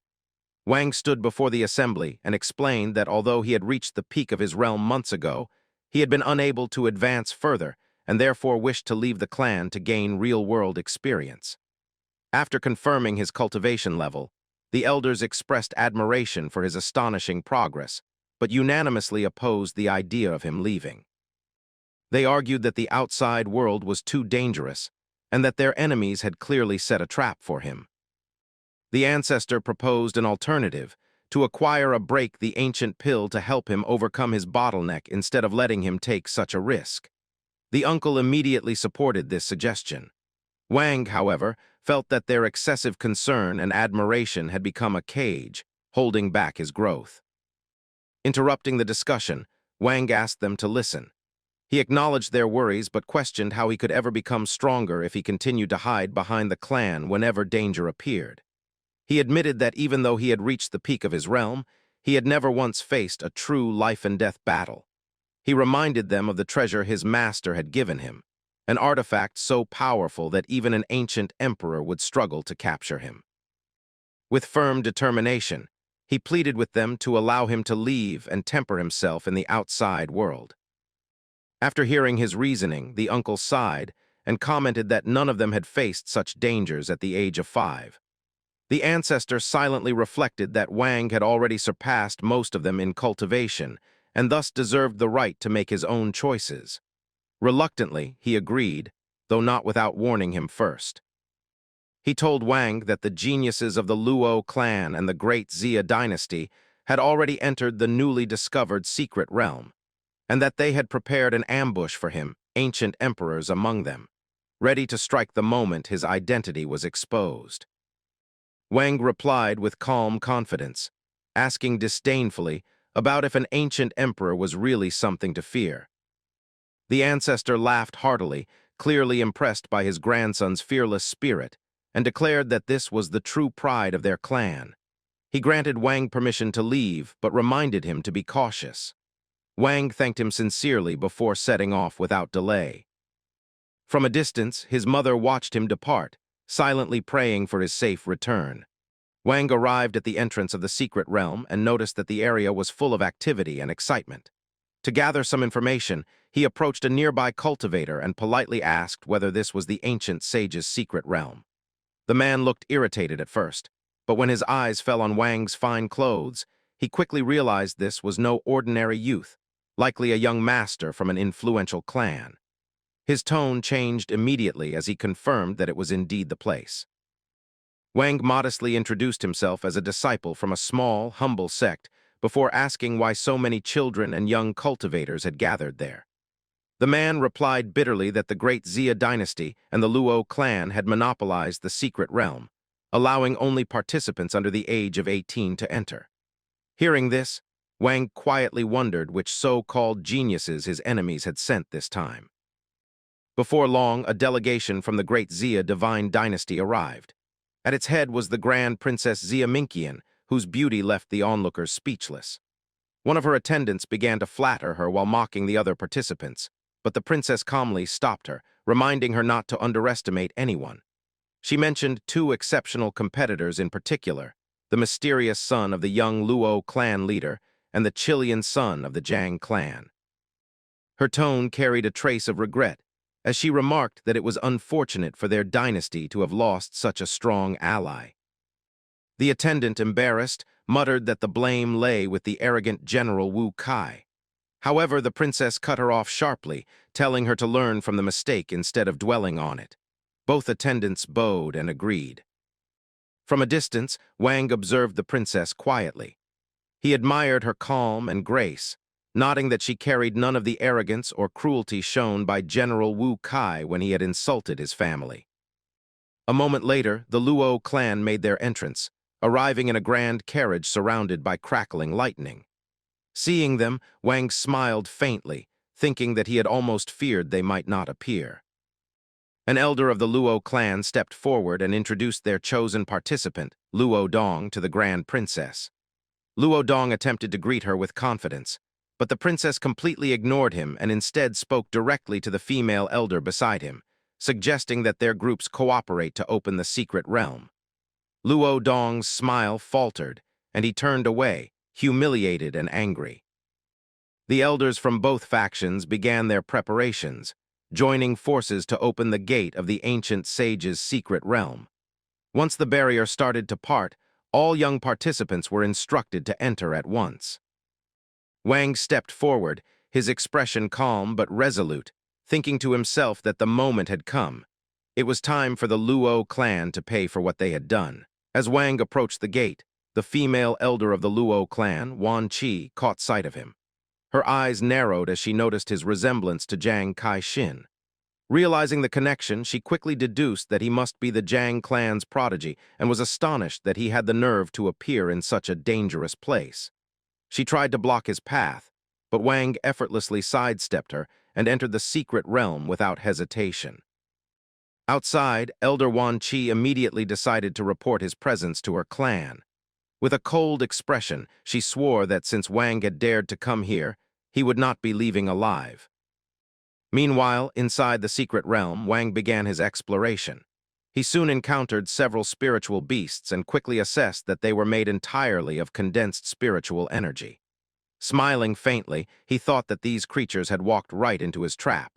Wang stood before the assembly and explained that although he had reached the peak of his realm months ago, he had been unable to advance further and therefore wished to leave the clan to gain real-world experience. After confirming his cultivation level, the elders expressed admiration for his astonishing progress, but unanimously opposed the idea of him leaving. They argued that the outside world was too dangerous and that their enemies had clearly set a trap for him. The ancestor proposed an alternative, to acquire a break the ancient pill to help him overcome his bottleneck instead of letting him take such a risk. The uncle immediately supported this suggestion. Wang, however, felt that their excessive concern and admiration had become a cage, holding back his growth. Interrupting the discussion, Wang asked them to listen. He acknowledged their worries but questioned how he could ever become stronger if he continued to hide behind the clan whenever danger appeared. He admitted that even though he had reached the peak of his realm, he had never once faced a true life-and-death battle. He reminded them of the treasure his master had given him, an artifact so powerful that even an ancient emperor would struggle to capture him. With firm determination, he pleaded with them to allow him to leave and temper himself in the outside world. After hearing his reasoning, the uncle sighed and commented that none of them had faced such dangers at the age of 5. The ancestor silently reflected that Wang had already surpassed most of them in cultivation and thus deserved the right to make his own choices. Reluctantly, he agreed, though not without warning him first. He told Wang that the geniuses of the Luo clan and the Great Zia dynasty had already entered the newly discovered secret realm, and that they had prepared an ambush for him, ancient emperors among them, ready to strike the moment his identity was exposed. Wang replied with calm confidence, asking disdainfully about if an ancient emperor was really something to fear. The ancestor laughed heartily, clearly impressed by his grandson's fearless spirit, and declared that this was the true pride of their clan. He granted Wang permission to leave, but reminded him to be cautious. Wang thanked him sincerely before setting off without delay. From a distance, his mother watched him depart, silently praying for his safe return. Wang arrived at the entrance of the secret realm and noticed that the area was full of activity and excitement. To gather some information, he approached a nearby cultivator and politely asked whether this was the ancient sage's secret realm. The man looked irritated at first, but when his eyes fell on Wang's fine clothes, he quickly realized this was no ordinary youth, likely a young master from an influential clan. His tone changed immediately as he confirmed that it was indeed the place. Wang modestly introduced himself as a disciple from a small, humble sect before asking why so many children and young cultivators had gathered there. The man replied bitterly that the Great Zia dynasty and the Luo clan had monopolized the secret realm, allowing only participants under the age of 18 to enter. Hearing this, Wang quietly wondered which so-called geniuses his enemies had sent this time. Before long, a delegation from the Great Zia divine dynasty arrived. At its head was the Grand Princess Zia Minkian, whose beauty left the onlookers speechless. One of her attendants began to flatter her while mocking the other participants, but the princess calmly stopped her, reminding her not to underestimate anyone. She mentioned two exceptional competitors in particular, the mysterious son of the young Luo clan leader and the Chilean son of the Zhang clan. Her tone carried a trace of regret, as she remarked that it was unfortunate for their dynasty to have lost such a strong ally. The attendant, embarrassed, muttered that the blame lay with the arrogant General Wu Kai. However, the princess cut her off sharply, telling her to learn from the mistake instead of dwelling on it. Both attendants bowed and agreed. From a distance, Wang observed the princess quietly. He admired her calm and grace, noting that she carried none of the arrogance or cruelty shown by General Wu Kai when he had insulted his family. A moment later, the Luo clan made their entrance, arriving in a grand carriage surrounded by crackling lightning. Seeing them, Wang smiled faintly, thinking that he had almost feared they might not appear. An elder of the Luo clan stepped forward and introduced their chosen participant, Luo Dong, to the Grand Princess. Luo Dong attempted to greet her with confidence, but the princess completely ignored him and instead spoke directly to the female elder beside him, suggesting that their groups cooperate to open the secret realm. Luo Dong's smile faltered, and he turned away, humiliated and angry. The elders from both factions began their preparations, joining forces to open the gate of the ancient sage's secret realm. Once the barrier started to part, all young participants were instructed to enter at once. Wang stepped forward, his expression calm but resolute, thinking to himself that the moment had come. It was time for the Luo clan to pay for what they had done. As Wang approached the gate, the female elder of the Luo clan, Wan Qi, caught sight of him. Her eyes narrowed as she noticed his resemblance to Zhang Kai-shin. Realizing the connection, she quickly deduced that he must be the Zhang clan's prodigy and was astonished that he had the nerve to appear in such a dangerous place. She tried to block his path, but Wang effortlessly sidestepped her and entered the secret realm without hesitation. Outside, Elder Wan Qi immediately decided to report his presence to her clan. With a cold expression, she swore that since Wang had dared to come here, he would not be leaving alive. Meanwhile, inside the secret realm, Wang began his exploration. He soon encountered several spiritual beasts and quickly assessed that they were made entirely of condensed spiritual energy. Smiling faintly, he thought that these creatures had walked right into his trap.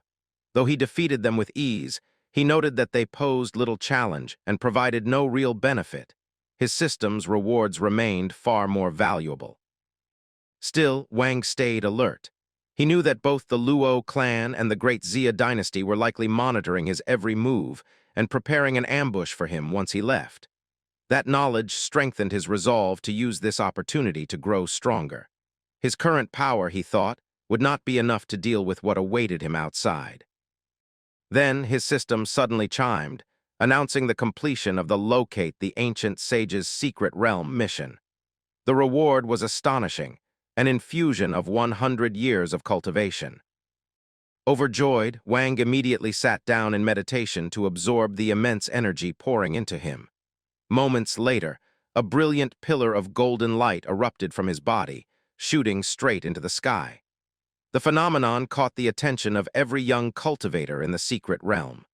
Though he defeated them with ease, he noted that they posed little challenge and provided no real benefit. His system's rewards remained far more valuable. Still, Wang stayed alert. He knew that both the Luo clan and the Great Zia dynasty were likely monitoring his every move and preparing an ambush for him once he left. That knowledge strengthened his resolve to use this opportunity to grow stronger. His current power, he thought, would not be enough to deal with what awaited him outside. Then his system suddenly chimed, announcing the completion of the Locate the Ancient Sage's Secret Realm mission. The reward was astonishing, an infusion of 100 years of cultivation. Overjoyed, Wang immediately sat down in meditation to absorb the immense energy pouring into him. Moments later, a brilliant pillar of golden light erupted from his body, shooting straight into the sky. The phenomenon caught the attention of every young cultivator in the secret realm.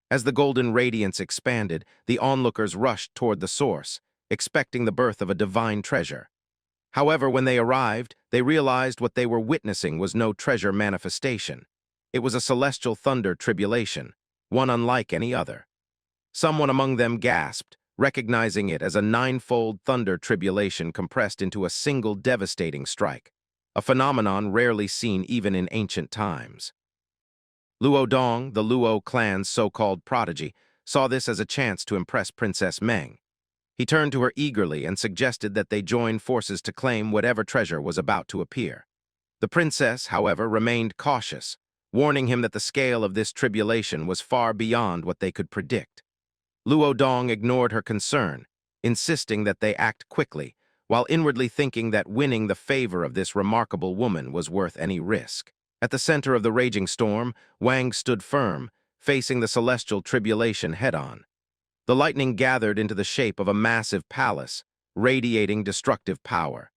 As the golden radiance expanded, the onlookers rushed toward the source, expecting the birth of a divine treasure. However, when they arrived, they realized what they were witnessing was no treasure manifestation. It was a celestial thunder tribulation, one unlike any other. Someone among them gasped, recognizing it as a ninefold thunder tribulation compressed into a single devastating strike, a phenomenon rarely seen even in ancient times. Luo Dong, the Luo clan's so-called prodigy, saw this as a chance to impress Princess Meng. He turned to her eagerly and suggested that they join forces to claim whatever treasure was about to appear. The princess, however, remained cautious, warning him that the scale of this tribulation was far beyond what they could predict. Luo Dong ignored her concern, insisting that they act quickly, while inwardly thinking that winning the favor of this remarkable woman was worth any risk. At the center of the raging storm, Wang stood firm, facing the celestial tribulation head-on. The lightning gathered into the shape of a massive palace, radiating destructive power.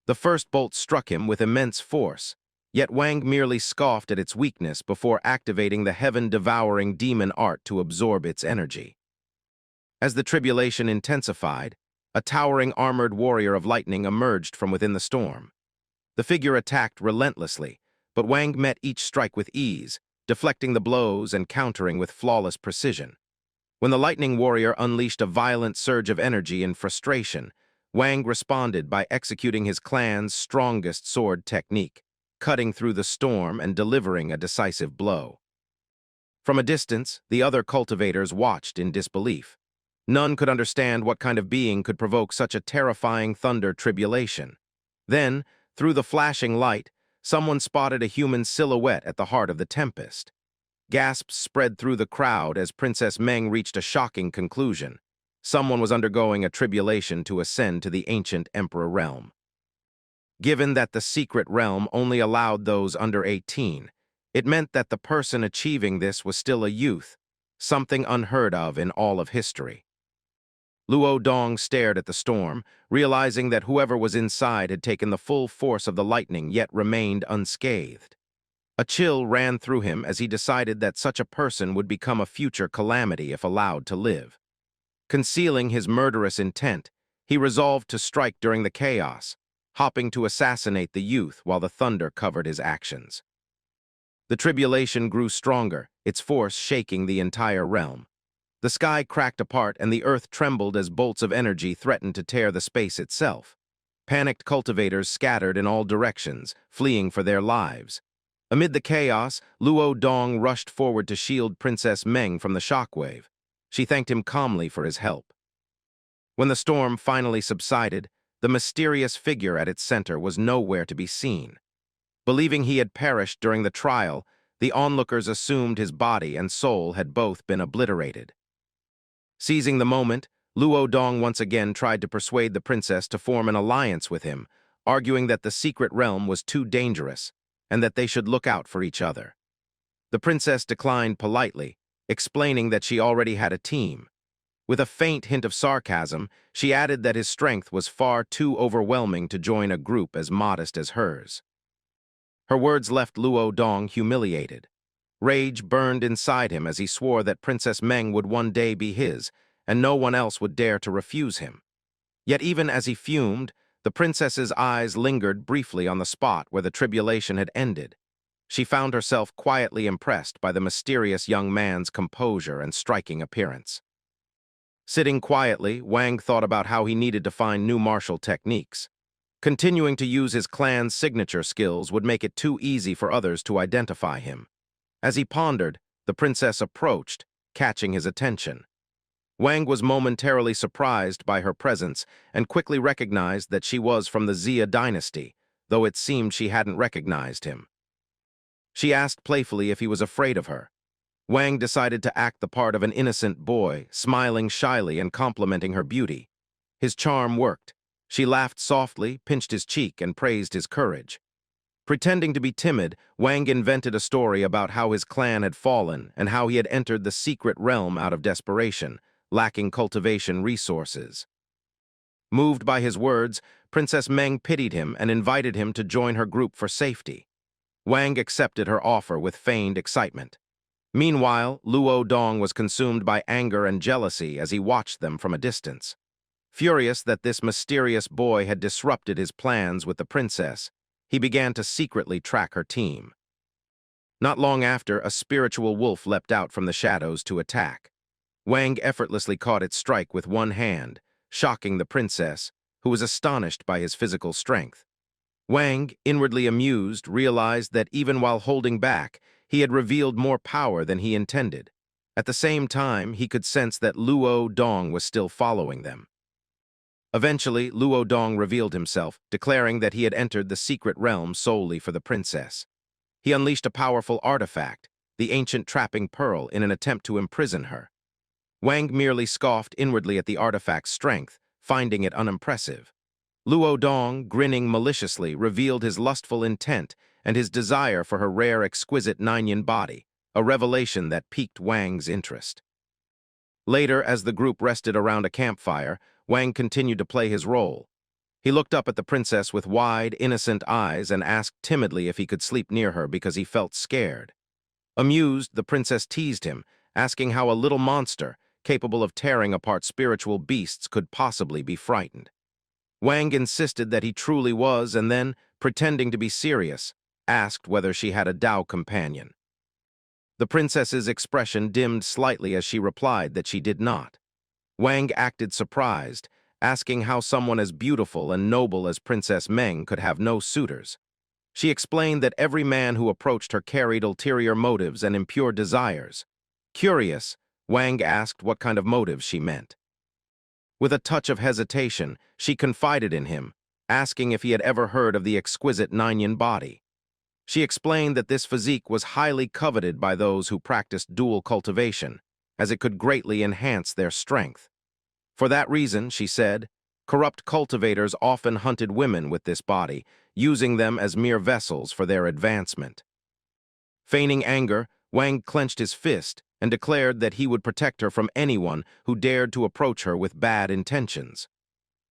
The first bolt struck him with immense force, yet Wang merely scoffed at its weakness before activating the heaven-devouring demon art to absorb its energy. As the tribulation intensified, a towering armored warrior of lightning emerged from within the storm. The figure attacked relentlessly, but Wang met each strike with ease, deflecting the blows and countering with flawless precision. When the lightning warrior unleashed a violent surge of energy in frustration, Wang responded by executing his clan's strongest sword technique, cutting through the storm and delivering a decisive blow. From a distance, the other cultivators watched in disbelief. None could understand what kind of being could provoke such a terrifying thunder tribulation. Then, through the flashing light, someone spotted a human silhouette at the heart of the tempest. Gasps spread through the crowd as Princess Meng reached a shocking conclusion. Someone was undergoing a tribulation to ascend to the ancient Emperor realm. Given that the secret realm only allowed those under 18, it meant that the person achieving this was still a youth, something unheard of in all of history. Luo Dong stared at the storm, realizing that whoever was inside had taken the full force of the lightning yet remained unscathed. A chill ran through him as he decided that such a person would become a future calamity if allowed to live. Concealing his murderous intent, he resolved to strike during the chaos, hopping to assassinate the youth while the thunder covered his actions. The tribulation grew stronger, its force shaking the entire realm. The sky cracked apart and the earth trembled as bolts of energy threatened to tear the space itself. Panicked cultivators scattered in all directions, fleeing for their lives. Amid the chaos, Luo Dong rushed forward to shield Princess Meng from the shockwave. She thanked him calmly for his help. When the storm finally subsided, the mysterious figure at its center was nowhere to be seen. Believing he had perished during the trial, the onlookers assumed his body and soul had both been obliterated. Seizing the moment, Luo Dong once again tried to persuade the princess to form an alliance with him, arguing that the secret realm was too dangerous and that they should look out for each other. The princess declined politely, explaining that she already had a team. With a faint hint of sarcasm, she added that his strength was far too overwhelming to join a group as modest as hers. Her words left Luo Dong humiliated. Rage burned inside him as he swore that Princess Meng would one day be his, and no one else would dare to refuse him. Yet even as he fumed, the princess's eyes lingered briefly on the spot where the tribulation had ended. She found herself quietly impressed by the mysterious young man's composure and striking appearance. Sitting quietly, Wang thought about how he needed to find new martial techniques. Continuing to use his clan's signature skills would make it too easy for others to identify him. As he pondered, the princess approached, catching his attention. Wang was momentarily surprised by her presence and quickly recognized that she was from the Zia dynasty, though it seemed she hadn't recognized him. She asked playfully if he was afraid of her. Wang decided to act the part of an innocent boy, smiling shyly and complimenting her beauty. His charm worked. She laughed softly, pinched his cheek, and praised his courage. Pretending to be timid, Wang invented a story about how his clan had fallen and how he had entered the secret realm out of desperation, lacking cultivation resources. Moved by his words, Princess Meng pitied him and invited him to join her group for safety. Wang accepted her offer with feigned excitement. Meanwhile, Luo Dong was consumed by anger and jealousy as he watched them from a distance. Furious that this mysterious boy had disrupted his plans with the princess, he began to secretly track her team. Not long after, a spiritual wolf leapt out from the shadows to attack. Wang effortlessly caught its strike with one hand, shocking the princess, who was astonished by his physical strength. Wang, inwardly amused, realized that even while holding back, he had revealed more power than he intended. At the same time, he could sense that Luo Dong was still following them. Eventually, Luo Dong revealed himself, declaring that he had entered the secret realm solely for the princess. He unleashed a powerful artifact, the ancient trapping pearl, in an attempt to imprison her. Wang merely scoffed inwardly at the artifact's strength, finding it unimpressive. Luo Dong, grinning maliciously, revealed his lustful intent and his desire for her rare, exquisite Nine-yin body, a revelation that piqued Wang's interest. Later, as the group rested around a campfire, Wang continued to play his role. He looked up at the princess with wide, innocent eyes and asked timidly if he could sleep near her because he felt scared. Amused, the princess teased him, asking how a little monster, capable of tearing apart spiritual beasts, could possibly be frightened. Wang insisted that he truly was and then, pretending to be serious, asked whether she had a Tao companion. The princess's expression dimmed slightly as she replied that she did not. Wang acted surprised, asking how someone as beautiful and noble as Princess Meng could have no suitors. She explained that every man who approached her carried ulterior motives and impure desires. Curious, Wang asked what kind of motives she meant. With a touch of hesitation, she confided in him, asking if he had ever heard of the exquisite Nine-yin body. She explained that this physique was highly coveted by those who practiced dual cultivation, as it could greatly enhance their strength. For that reason, she said, corrupt cultivators often hunted women with this body, using them as mere vessels for their advancement. Feigning anger, Wang clenched his fist and declared that he would protect her from anyone who dared to approach her with bad intentions.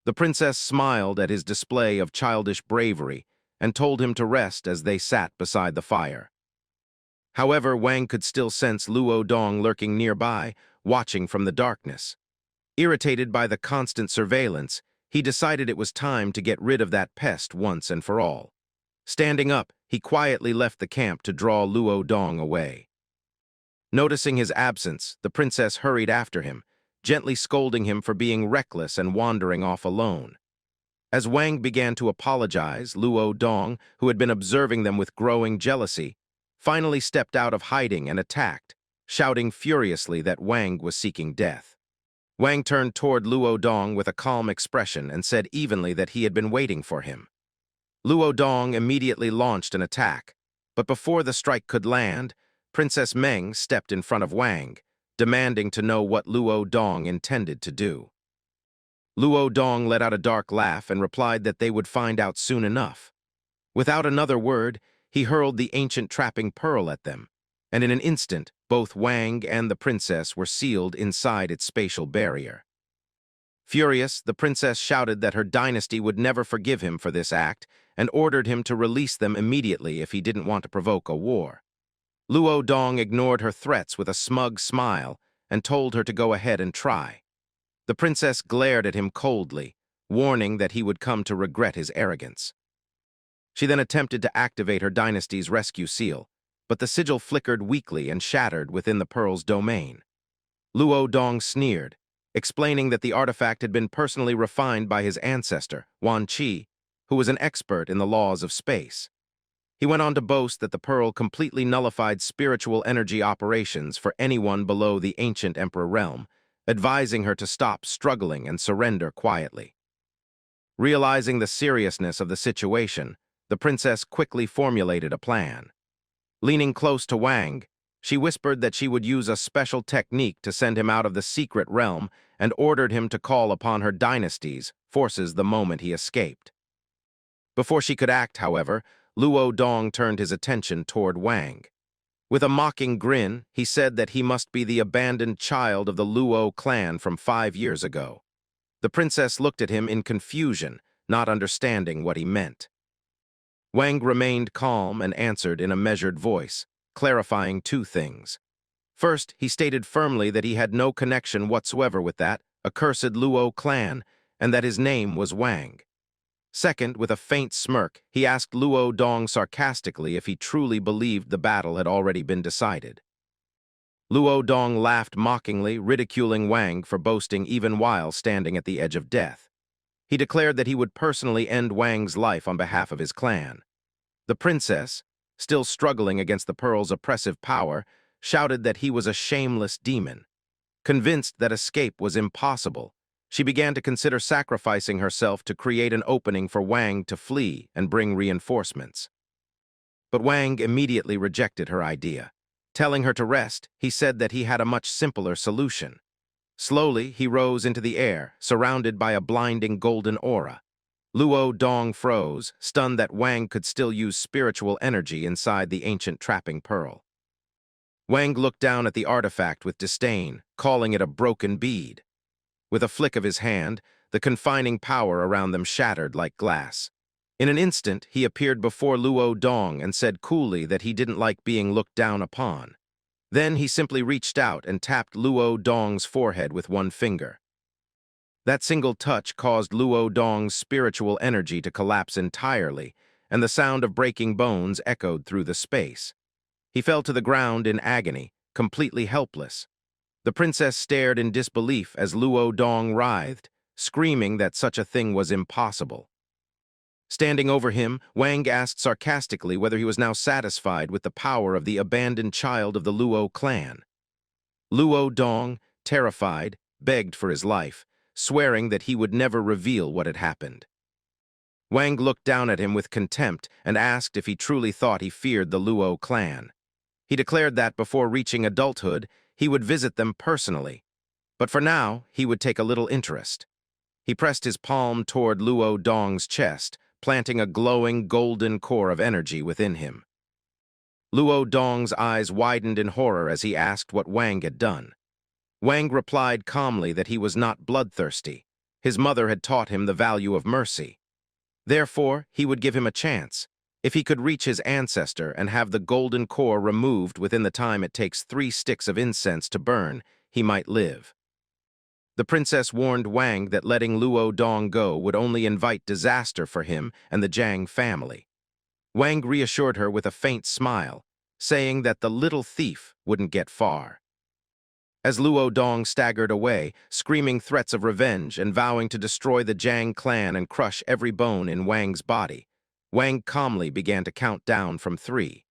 The princess smiled at his display of childish bravery and told him to rest as they sat beside the fire. However, Wang could still sense Luo Dong lurking nearby, watching from the darkness. Irritated by the constant surveillance, he decided it was time to get rid of that pest once and for all. Standing up, he quietly left the camp to draw Luo Dong away. Noticing his absence, the princess hurried after him, gently scolding him for being reckless and wandering off alone. As Wang began to apologize, Luo Dong, who had been observing them with growing jealousy, finally stepped out of hiding and attacked, shouting furiously that Wang was seeking death. Wang turned toward Luo Dong with a calm expression and said evenly that he had been waiting for him. Luo Dong immediately launched an attack, but before the strike could land, Princess Meng stepped in front of Wang, demanding to know what Luo Dong intended to do. Luo Dong let out a dark laugh and replied that they would find out soon enough. Without another word, he hurled the ancient trapping pearl at them, and in an instant, both Wang and the princess were sealed inside its spatial barrier. Furious, the princess shouted that her dynasty would never forgive him for this act and ordered him to release them immediately if he didn't want to provoke a war. Luo Dong ignored her threats with a smug smile and told her to go ahead and try. The princess glared at him coldly, warning that he would come to regret his arrogance. She then attempted to activate her dynasty's rescue seal, but the sigil flickered weakly and shattered within the pearl's domain. Luo Dong sneered, explaining that the artifact had been personally refined by his ancestor, Wan Qi, who was an expert in the laws of space. He went on to boast that the pearl completely nullified spiritual energy operations for anyone below the ancient emperor realm, advising her to stop struggling and surrender quietly. Realizing the seriousness of the situation, the princess quickly formulated a plan. Leaning close to Wang, she whispered that she would use a special technique to send him out of the secret realm and ordered him to call upon her dynasty's forces the moment he escaped. Before she could act, however, Luo Dong turned his attention toward Wang. With a mocking grin, he said that he must be the abandoned child of the Luo clan from 5 years ago. The princess looked at him in confusion, not understanding what he meant. Wang remained calm and answered in a measured voice, clarifying 2 things. First, he stated firmly that he had no connection whatsoever with that accursed Luo clan, and that his name was Wang. Second, with a faint smirk, he asked Luo Dong sarcastically if he truly believed the battle had already been decided. Luo Dong laughed mockingly, ridiculing Wang for boasting even while standing at the edge of death. He declared that he would personally end Wang's life on behalf of his clan. The princess, still struggling against the pearl's oppressive power, shouted that he was a shameless demon. Convinced that escape was impossible, she began to consider sacrificing herself to create an opening for Wang to flee and bring reinforcements. But Wang immediately rejected her idea. Telling her to rest, he said that he had a much simpler solution. Slowly, he rose into the air, surrounded by a blinding golden aura. Luo Dong froze, stunned that Wang could still use spiritual energy inside the ancient trapping pearl. Wang looked down at the artifact with disdain, calling it a broken bead. With a flick of his hand, the confining power around them shattered like glass. In an instant, he appeared before Luo Dong and said coolly that he didn't like being looked down upon. Then he simply reached out and tapped Luo Dong's forehead with 1 finger. That single touch caused Luo Dong's spiritual energy to collapse entirely, and the sound of breaking bones echoed through the space. He fell to the ground in agony, completely helpless. The princess stared in disbelief as Luo Dong writhed, screaming that such a thing was impossible. Standing over him, Wang asked sarcastically whether he was now satisfied with the power of the abandoned child of the Luo clan. Luo Dong, terrified, begged for his life, swearing that he would never reveal what had happened. Wang looked down at him with contempt and asked if he truly thought he feared the Luo clan. He declared that before reaching adulthood, he would visit them personally, but for now, he would take a little interest. He pressed his palm toward Luo Dong's chest, planting a glowing golden core of energy within him. Luo Dong's eyes widened in horror as he asked what Wang had done. Wang replied calmly that he was not bloodthirsty. His mother had taught him the value of mercy. Therefore, he would give him a chance. If he could reach his ancestor and have the golden core removed within the time it takes 3 sticks of incense to burn, he might live. The princess warned Wang that letting Luo Dong go would only invite disaster for him and the Jiang family. Wang reassured her with a faint smile, saying that the little thief wouldn't get far. As Luo Dong staggered away, screaming threats of revenge and vowing to destroy the Jiang clan and crush every bone in Wang's body, Wang calmly began to count down from 3.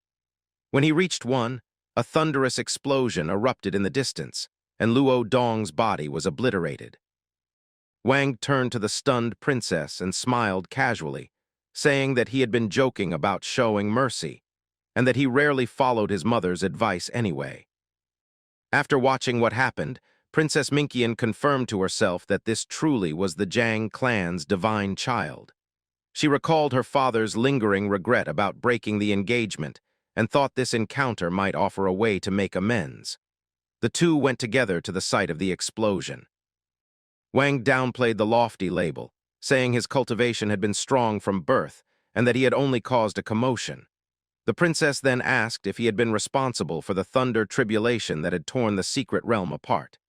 When he reached 1, a thunderous explosion erupted in the distance, and Luo Dong's body was obliterated. Wang turned to the stunned princess and smiled casually, saying that he had been joking about showing mercy, and that he rarely followed his mother's advice anyway. After watching what happened, Princess Minqian confirmed to herself that this truly was the Jiang clan's divine child. She recalled her father's lingering regret about breaking the engagement and thought this encounter might offer a way to make amends. The 2 went together to the site of the explosion. Wang downplayed the lofty label, saying his cultivation had been strong from birth and that he had only caused a commotion. The princess then asked if he had been responsible for the thunder tribulation that had torn the secret realm apart.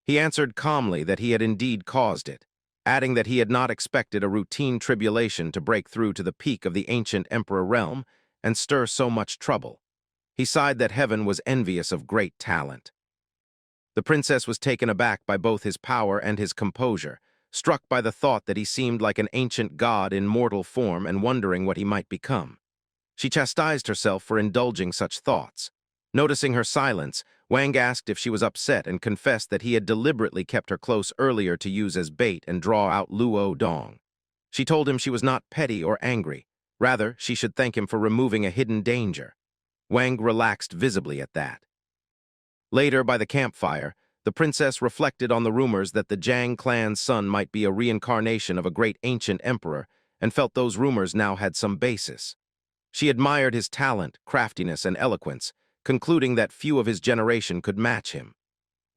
He answered calmly that he had indeed caused it, adding that he had not expected a routine tribulation to break through to the peak of the ancient emperor realm and stir so much trouble. He sighed that heaven was envious of great talent. The princess was taken aback by both his power and his composure, struck by the thought that he seemed like an ancient god in mortal form and wondering what he might become. She chastised herself for indulging such thoughts. Noticing her silence, Wang asked if she was upset and confessed that he had deliberately kept her close earlier to use as bait and draw out Luo Dong. She told him she was not petty or angry, Rather, she should thank him for removing a hidden danger. Wang relaxed visibly at that. Later, by the campfire, the princess reflected on the rumors that the Zhang clan's son might be a reincarnation of a great ancient emperor and felt those rumors now had some basis. She admired his talent, craftiness, and eloquence, concluding that few of his generation could match him.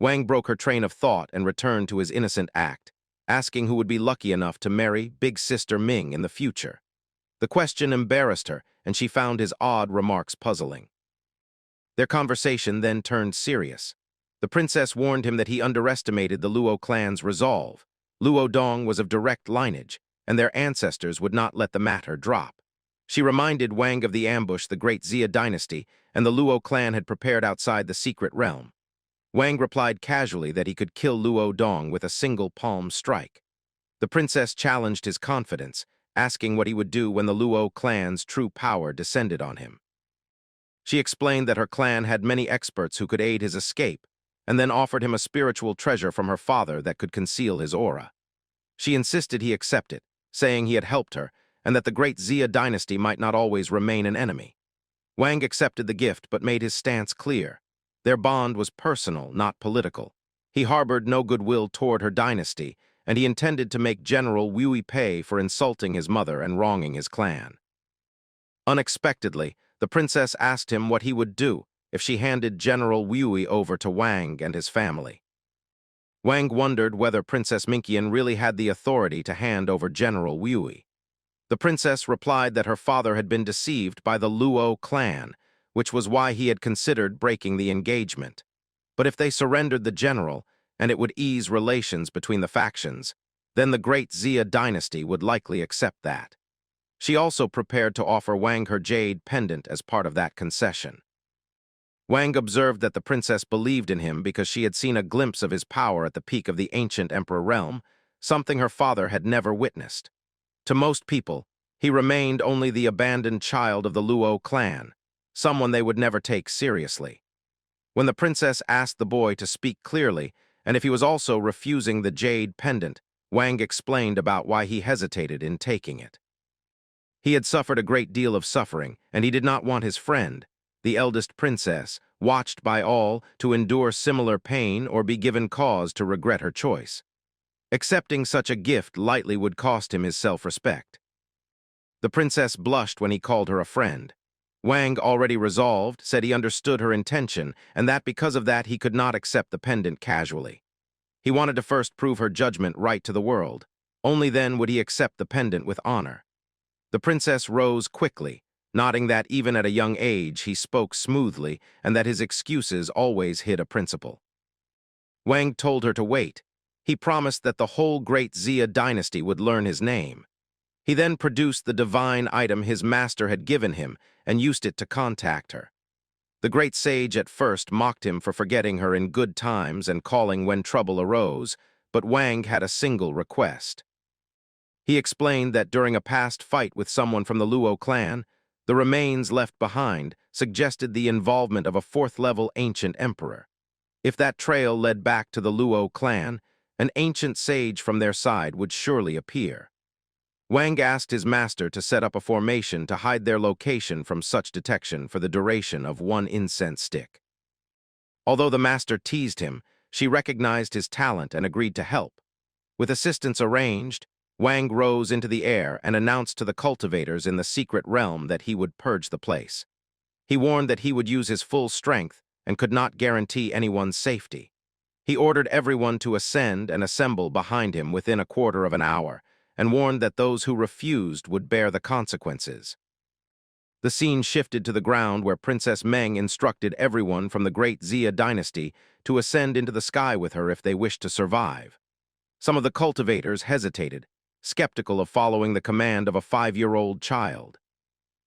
Wang broke her train of thought and returned to his innocent act, asking who would be lucky enough to marry Big Sister Ming in the future. The question embarrassed her, and she found his odd remarks puzzling. Their conversation then turned serious. The princess warned him that he underestimated the Luo clan's resolve. Luo Dong was of direct lineage, and their ancestors would not let the matter drop. She reminded Wang of the ambush the Great Zia dynasty and the Luo clan had prepared outside the secret realm. Wang replied casually that he could kill Luo Dong with a single palm strike. The princess challenged his confidence, asking what he would do when the Luo clan's true power descended on him. She explained that her clan had many experts who could aid his escape, and then offered him a spiritual treasure from her father that could conceal his aura. She insisted he accept it, saying he had helped her, and that the Great Zia dynasty might not always remain an enemy. Wang accepted the gift but made his stance clear. Their bond was personal, not political. He harbored no goodwill toward her dynasty, and he intended to make General Wui pay for insulting his mother and wronging his clan. Unexpectedly, the princess asked him what he would do if she handed General Wui over to Wang and his family. Wang wondered whether Princess Minqian really had the authority to hand over General Wui. The princess replied that her father had been deceived by the Luo clan, which was why he had considered breaking the engagement. But if they surrendered the general, and it would ease relations between the factions, then the Great Zia dynasty would likely accept that. She also prepared to offer Wang her jade pendant as part of that concession. Wang observed that the princess believed in him because she had seen a glimpse of his power at the peak of the ancient emperor realm, something her father had never witnessed. To most people, he remained only the abandoned child of the Luo clan, someone they would never take seriously. When the princess asked the boy to speak clearly, and if he was also refusing the jade pendant, Wang explained about why he hesitated in taking it. He had suffered a great deal of suffering, and he did not want his friend, the eldest princess, watched by all, to endure similar pain or be given cause to regret her choice. Accepting such a gift lightly would cost him his self-respect. The princess blushed when he called her a friend. Wang, already resolved, said he understood her intention, and that because of that he could not accept the pendant casually. He wanted to first prove her judgment right to the world. Only then would he accept the pendant with honor. The princess rose quickly, nodding that even at a young age he spoke smoothly and that his excuses always hid a principle. Wang told her to wait. He promised that the whole Great Zia dynasty would learn his name. He then produced the divine item his master had given him and used it to contact her. The great sage at first mocked him for forgetting her in good times and calling when trouble arose, but Wang had a single request. He explained that during a past fight with someone from the Luo clan, the remains left behind suggested the involvement of a fourth-level ancient emperor. If that trail led back to the Luo clan, an ancient sage from their side would surely appear. Wang asked his master to set up a formation to hide their location from such detection for the duration of one incense stick. Although the master teased him, she recognized his talent and agreed to help. With assistance arranged, Wang rose into the air and announced to the cultivators in the secret realm that he would purge the place. He warned that he would use his full strength and could not guarantee anyone's safety. He ordered everyone to ascend and assemble behind him within a quarter of an hour, and warned that those who refused would bear the consequences. The scene shifted to the ground where Princess Meng instructed everyone from the Great Zia dynasty to ascend into the sky with her if they wished to survive. Some of the cultivators hesitated, skeptical of following the command of a 5-year-old child.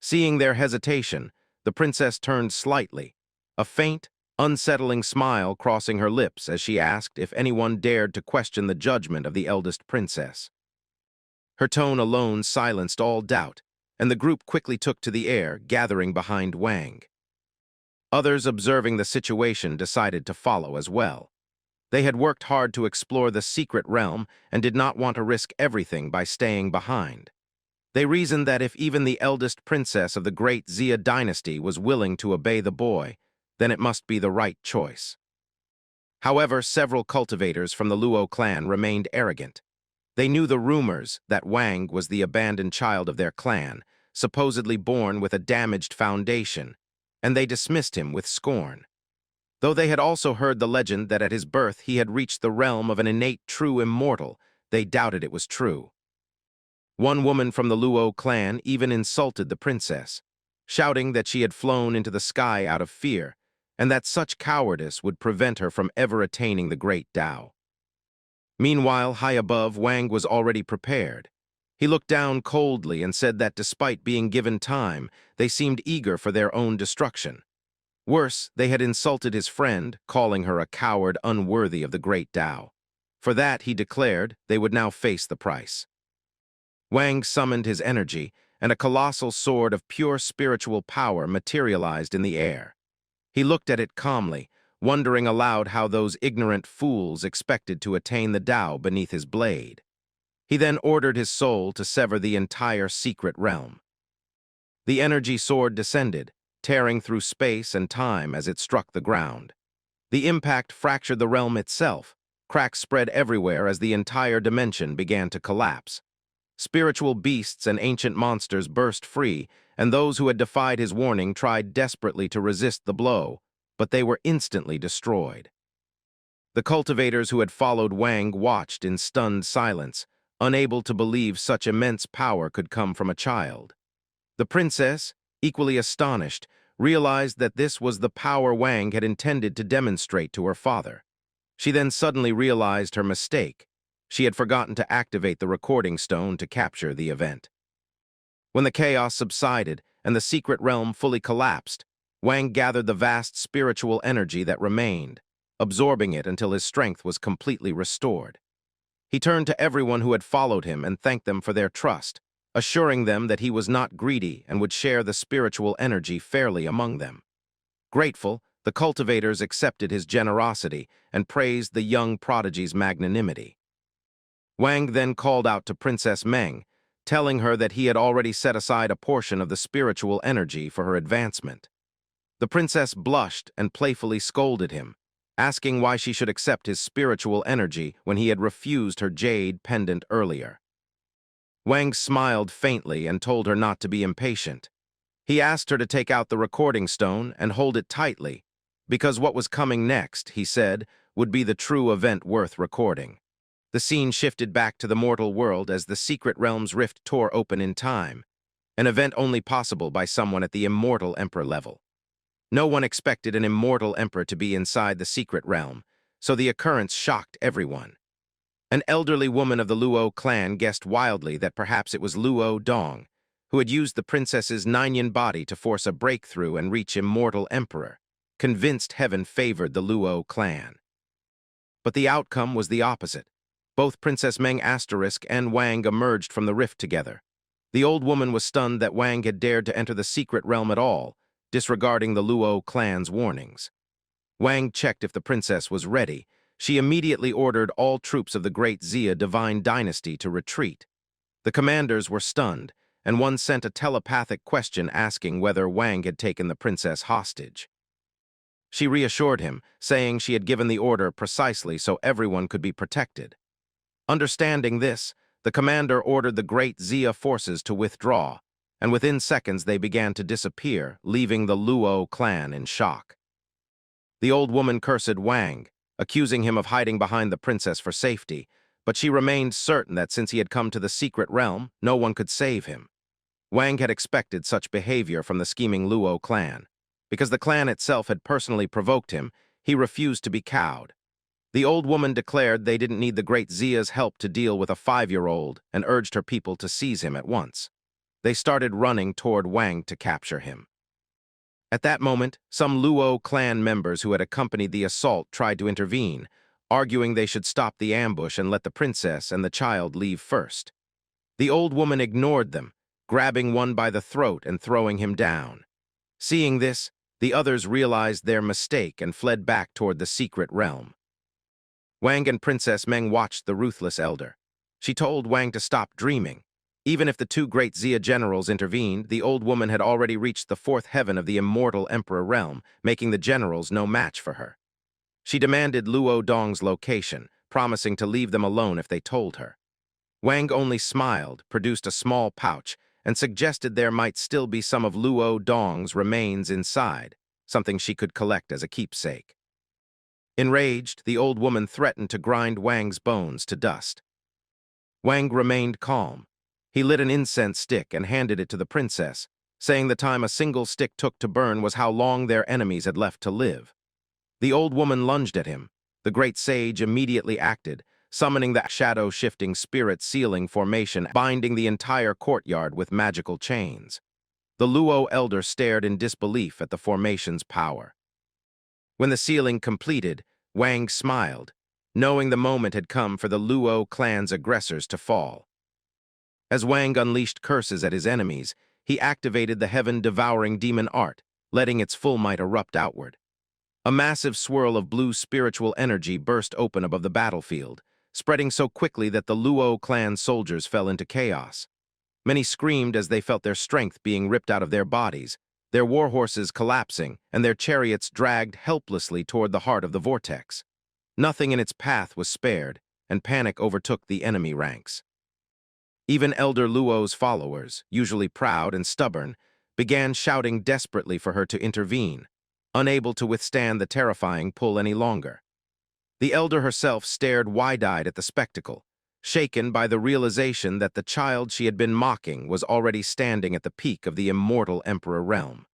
Seeing their hesitation, the princess turned slightly, a faint, unsettling smile crossing her lips as she asked if anyone dared to question the judgment of the eldest princess. Her tone alone silenced all doubt, and the group quickly took to the air, gathering behind Wang. Others observing the situation decided to follow as well. They had worked hard to explore the secret realm and did not want to risk everything by staying behind. They reasoned that if even the eldest princess of the Great Zia dynasty was willing to obey the boy, then it must be the right choice. However, several cultivators from the Luo clan remained arrogant. They knew the rumors that Wang was the abandoned child of their clan, supposedly born with a damaged foundation, and they dismissed him with scorn. Though they had also heard the legend that at his birth he had reached the realm of an innate true immortal, they doubted it was true. One woman from the Luo clan even insulted the princess, shouting that she had flown into the sky out of fear, and that such cowardice would prevent her from ever attaining the great Tao. Meanwhile, high above, Wang was already prepared. He looked down coldly and said that despite being given time, they seemed eager for their own destruction. Worse, they had insulted his friend, calling her a coward unworthy of the great Tao. For that, he declared, they would now face the price. Wang summoned his energy, and a colossal sword of pure spiritual power materialized in the air. He looked at it calmly, wondering aloud how those ignorant fools expected to attain the Tao beneath his blade. He then ordered his soul to sever the entire secret realm. The energy sword descended, tearing through space and time as it struck the ground. The impact fractured the realm itself. Cracks spread everywhere as the entire dimension began to collapse. Spiritual beasts and ancient monsters burst free, and those who had defied his warning tried desperately to resist the blow, but they were instantly destroyed. The cultivators who had followed Wang watched in stunned silence, unable to believe such immense power could come from a child. The princess, equally astonished, realized that this was the power Wang had intended to demonstrate to her father. She then suddenly realized her mistake. She had forgotten to activate the recording stone to capture the event. When the chaos subsided and the secret realm fully collapsed, Wang gathered the vast spiritual energy that remained, absorbing it until his strength was completely restored. He turned to everyone who had followed him and thanked them for their trust, assuring them that he was not greedy and would share the spiritual energy fairly among them. Grateful, the cultivators accepted his generosity and praised the young prodigy's magnanimity. Wang then called out to Princess Meng, telling her that he had already set aside a portion of the spiritual energy for her advancement. The princess blushed and playfully scolded him, asking why she should accept his spiritual energy when he had refused her jade pendant earlier. Wang smiled faintly and told her not to be impatient. He asked her to take out the recording stone and hold it tightly, because what was coming next, he said, would be the true event worth recording. The scene shifted back to the mortal world as the secret realm's rift tore open in time, an event only possible by someone at the immortal emperor level. No one expected an immortal emperor to be inside the secret realm, so the occurrence shocked everyone. An elderly woman of the Luo clan guessed wildly that perhaps it was Luo Dong, who had used the princess's Nine body to force a breakthrough and reach immortal emperor, convinced heaven favored the Luo clan. But the outcome was the opposite. Both Princess Meng Asterisk and Wang emerged from the rift together. The old woman was stunned that Wang had dared to enter the secret realm at all, disregarding the Luo clan's warnings. Wang checked if the princess was ready. She immediately ordered all troops of the Great Zia divine dynasty to retreat. The commanders were stunned, and one sent a telepathic question asking whether Wang had taken the princess hostage. She reassured him, saying she had given the order precisely so everyone could be protected. Understanding this, the commander ordered the Great Zia forces to withdraw, and within seconds they began to disappear, leaving the Luo clan in shock. The old woman cursed Wang, accusing him of hiding behind the princess for safety, but she remained certain that since he had come to the secret realm, no one could save him. Wang had expected such behavior from the scheming Luo clan. Because the clan itself had personally provoked him, he refused to be cowed. The old woman declared they didn't need the Great Zia's help to deal with a 5-year-old and urged her people to seize him at once. They started running toward Wang to capture him. At that moment, some Luo clan members who had accompanied the assault tried to intervene, arguing they should stop the ambush and let the princess and the child leave first. The old woman ignored them, grabbing one by the throat and throwing him down. Seeing this, the others realized their mistake and fled back toward the secret realm. Wang and Princess Meng watched the ruthless elder. She told Wang to stop dreaming. Even if the two great Zia generals intervened, the old woman had already reached the fourth heaven of the immortal emperor realm, making the generals no match for her. She demanded Luo Dong's location, promising to leave them alone if they told her. Wang only smiled, produced a small pouch, and suggested there might still be some of Luo Dong's remains inside, something she could collect as a keepsake. Enraged, the old woman threatened to grind Wang's bones to dust. Wang remained calm. He lit an incense stick and handed it to the princess, saying the time a single stick took to burn was how long their enemies had left to live. The old woman lunged at him. The great sage immediately acted, summoning the shadow-shifting spirit sealing formation, binding the entire courtyard with magical chains. The Luo elder stared in disbelief at the formation's power. When the sealing completed, Wang smiled, knowing the moment had come for the Luo clan's aggressors to fall. As Wang unleashed curses at his enemies, he activated the heaven-devouring demon art, letting its full might erupt outward. A massive swirl of blue spiritual energy burst open above the battlefield, spreading so quickly that the Luo clan soldiers fell into chaos. Many screamed as they felt their strength being ripped out of their bodies, their war horses collapsing, and their chariots dragged helplessly toward the heart of the vortex. Nothing in its path was spared, and panic overtook the enemy ranks. Even Elder Luo's followers, usually proud and stubborn, began shouting desperately for her to intervene, unable to withstand the terrifying pull any longer. The elder herself stared wide-eyed at the spectacle, shaken by the realization that the child she had been mocking was already standing at the peak of the immortal emperor realm.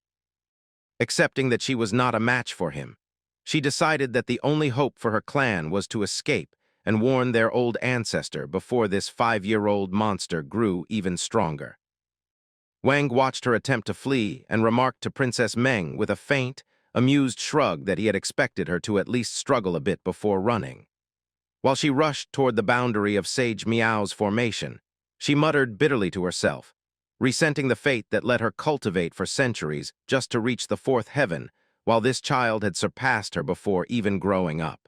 Accepting that she was not a match for him, she decided that the only hope for her clan was to escape and warn their old ancestor before this 5-year-old monster grew even stronger. Wang watched her attempt to flee and remarked to Princess Meng with a faint, amused shrug that he had expected her to at least struggle a bit before running. While she rushed toward the boundary of Sage Miao's formation, she muttered bitterly to herself, resenting the fate that let her cultivate for centuries just to reach the fourth heaven, while this child had surpassed her before even growing up.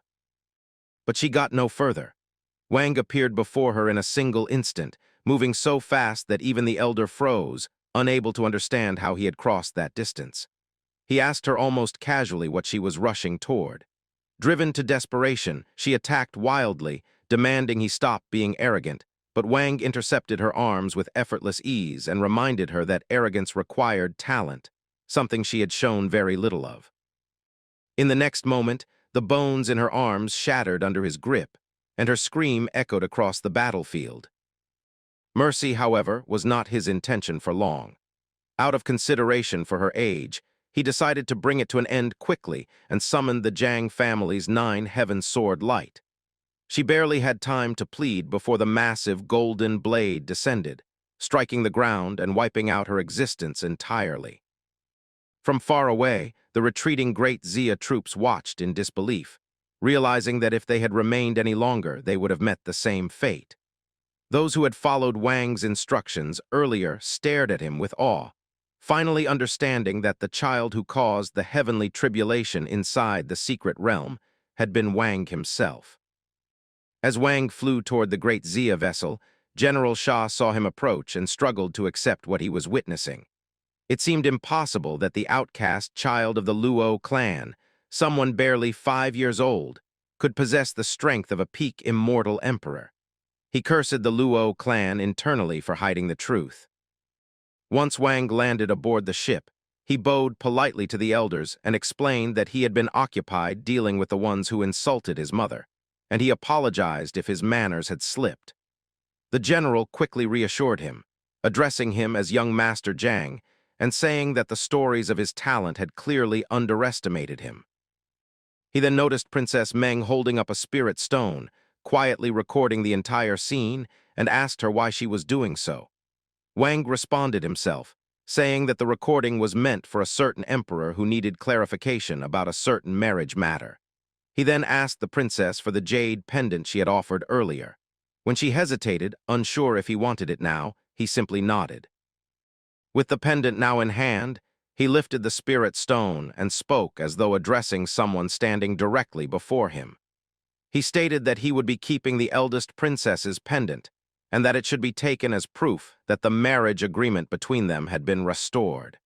But she got no further. Wang appeared before her in a single instant, moving so fast that even the elder froze, unable to understand how he had crossed that distance. He asked her almost casually what she was rushing toward. Driven to desperation, she attacked wildly, demanding he stop being arrogant, but Wang intercepted her arms with effortless ease and reminded her that arrogance required talent, something she had shown very little of. In the next moment, the bones in her arms shattered under his grip, and her scream echoed across the battlefield. Mercy, however, was not his intention for long. Out of consideration for her age, he decided to bring it to an end quickly and summoned the Zhang family's 9 heaven sword light. She barely had time to plead before the massive golden blade descended, striking the ground and wiping out her existence entirely. From far away, the retreating Great Zia troops watched in disbelief, realizing that if they had remained any longer, they would have met the same fate. Those who had followed Wang's instructions earlier stared at him with awe, finally understanding that the child who caused the heavenly tribulation inside the secret realm had been Wang himself. As Wang flew toward the Great Zia vessel, General Sha saw him approach and struggled to accept what he was witnessing. It seemed impossible that the outcast child of the Luo clan, someone barely 5 years old, could possess the strength of a peak immortal emperor. He cursed the Luo clan internally for hiding the truth. Once Wang landed aboard the ship, he bowed politely to the elders and explained that he had been occupied dealing with the ones who insulted his mother, and he apologized if his manners had slipped. The general quickly reassured him, addressing him as young Master Zhang, and saying that the stories of his talent had clearly underestimated him. He then noticed Princess Meng holding up a spirit stone, quietly recording the entire scene, and asked her why she was doing so. Wang responded himself, saying that the recording was meant for a certain emperor who needed clarification about a certain marriage matter. He then asked the princess for the jade pendant she had offered earlier. When she hesitated, unsure if he wanted it now, he simply nodded. With the pendant now in hand, he lifted the spirit stone and spoke as though addressing someone standing directly before him. He stated that he would be keeping the eldest princess's pendant, and that it should be taken as proof that the marriage agreement between them had been restored.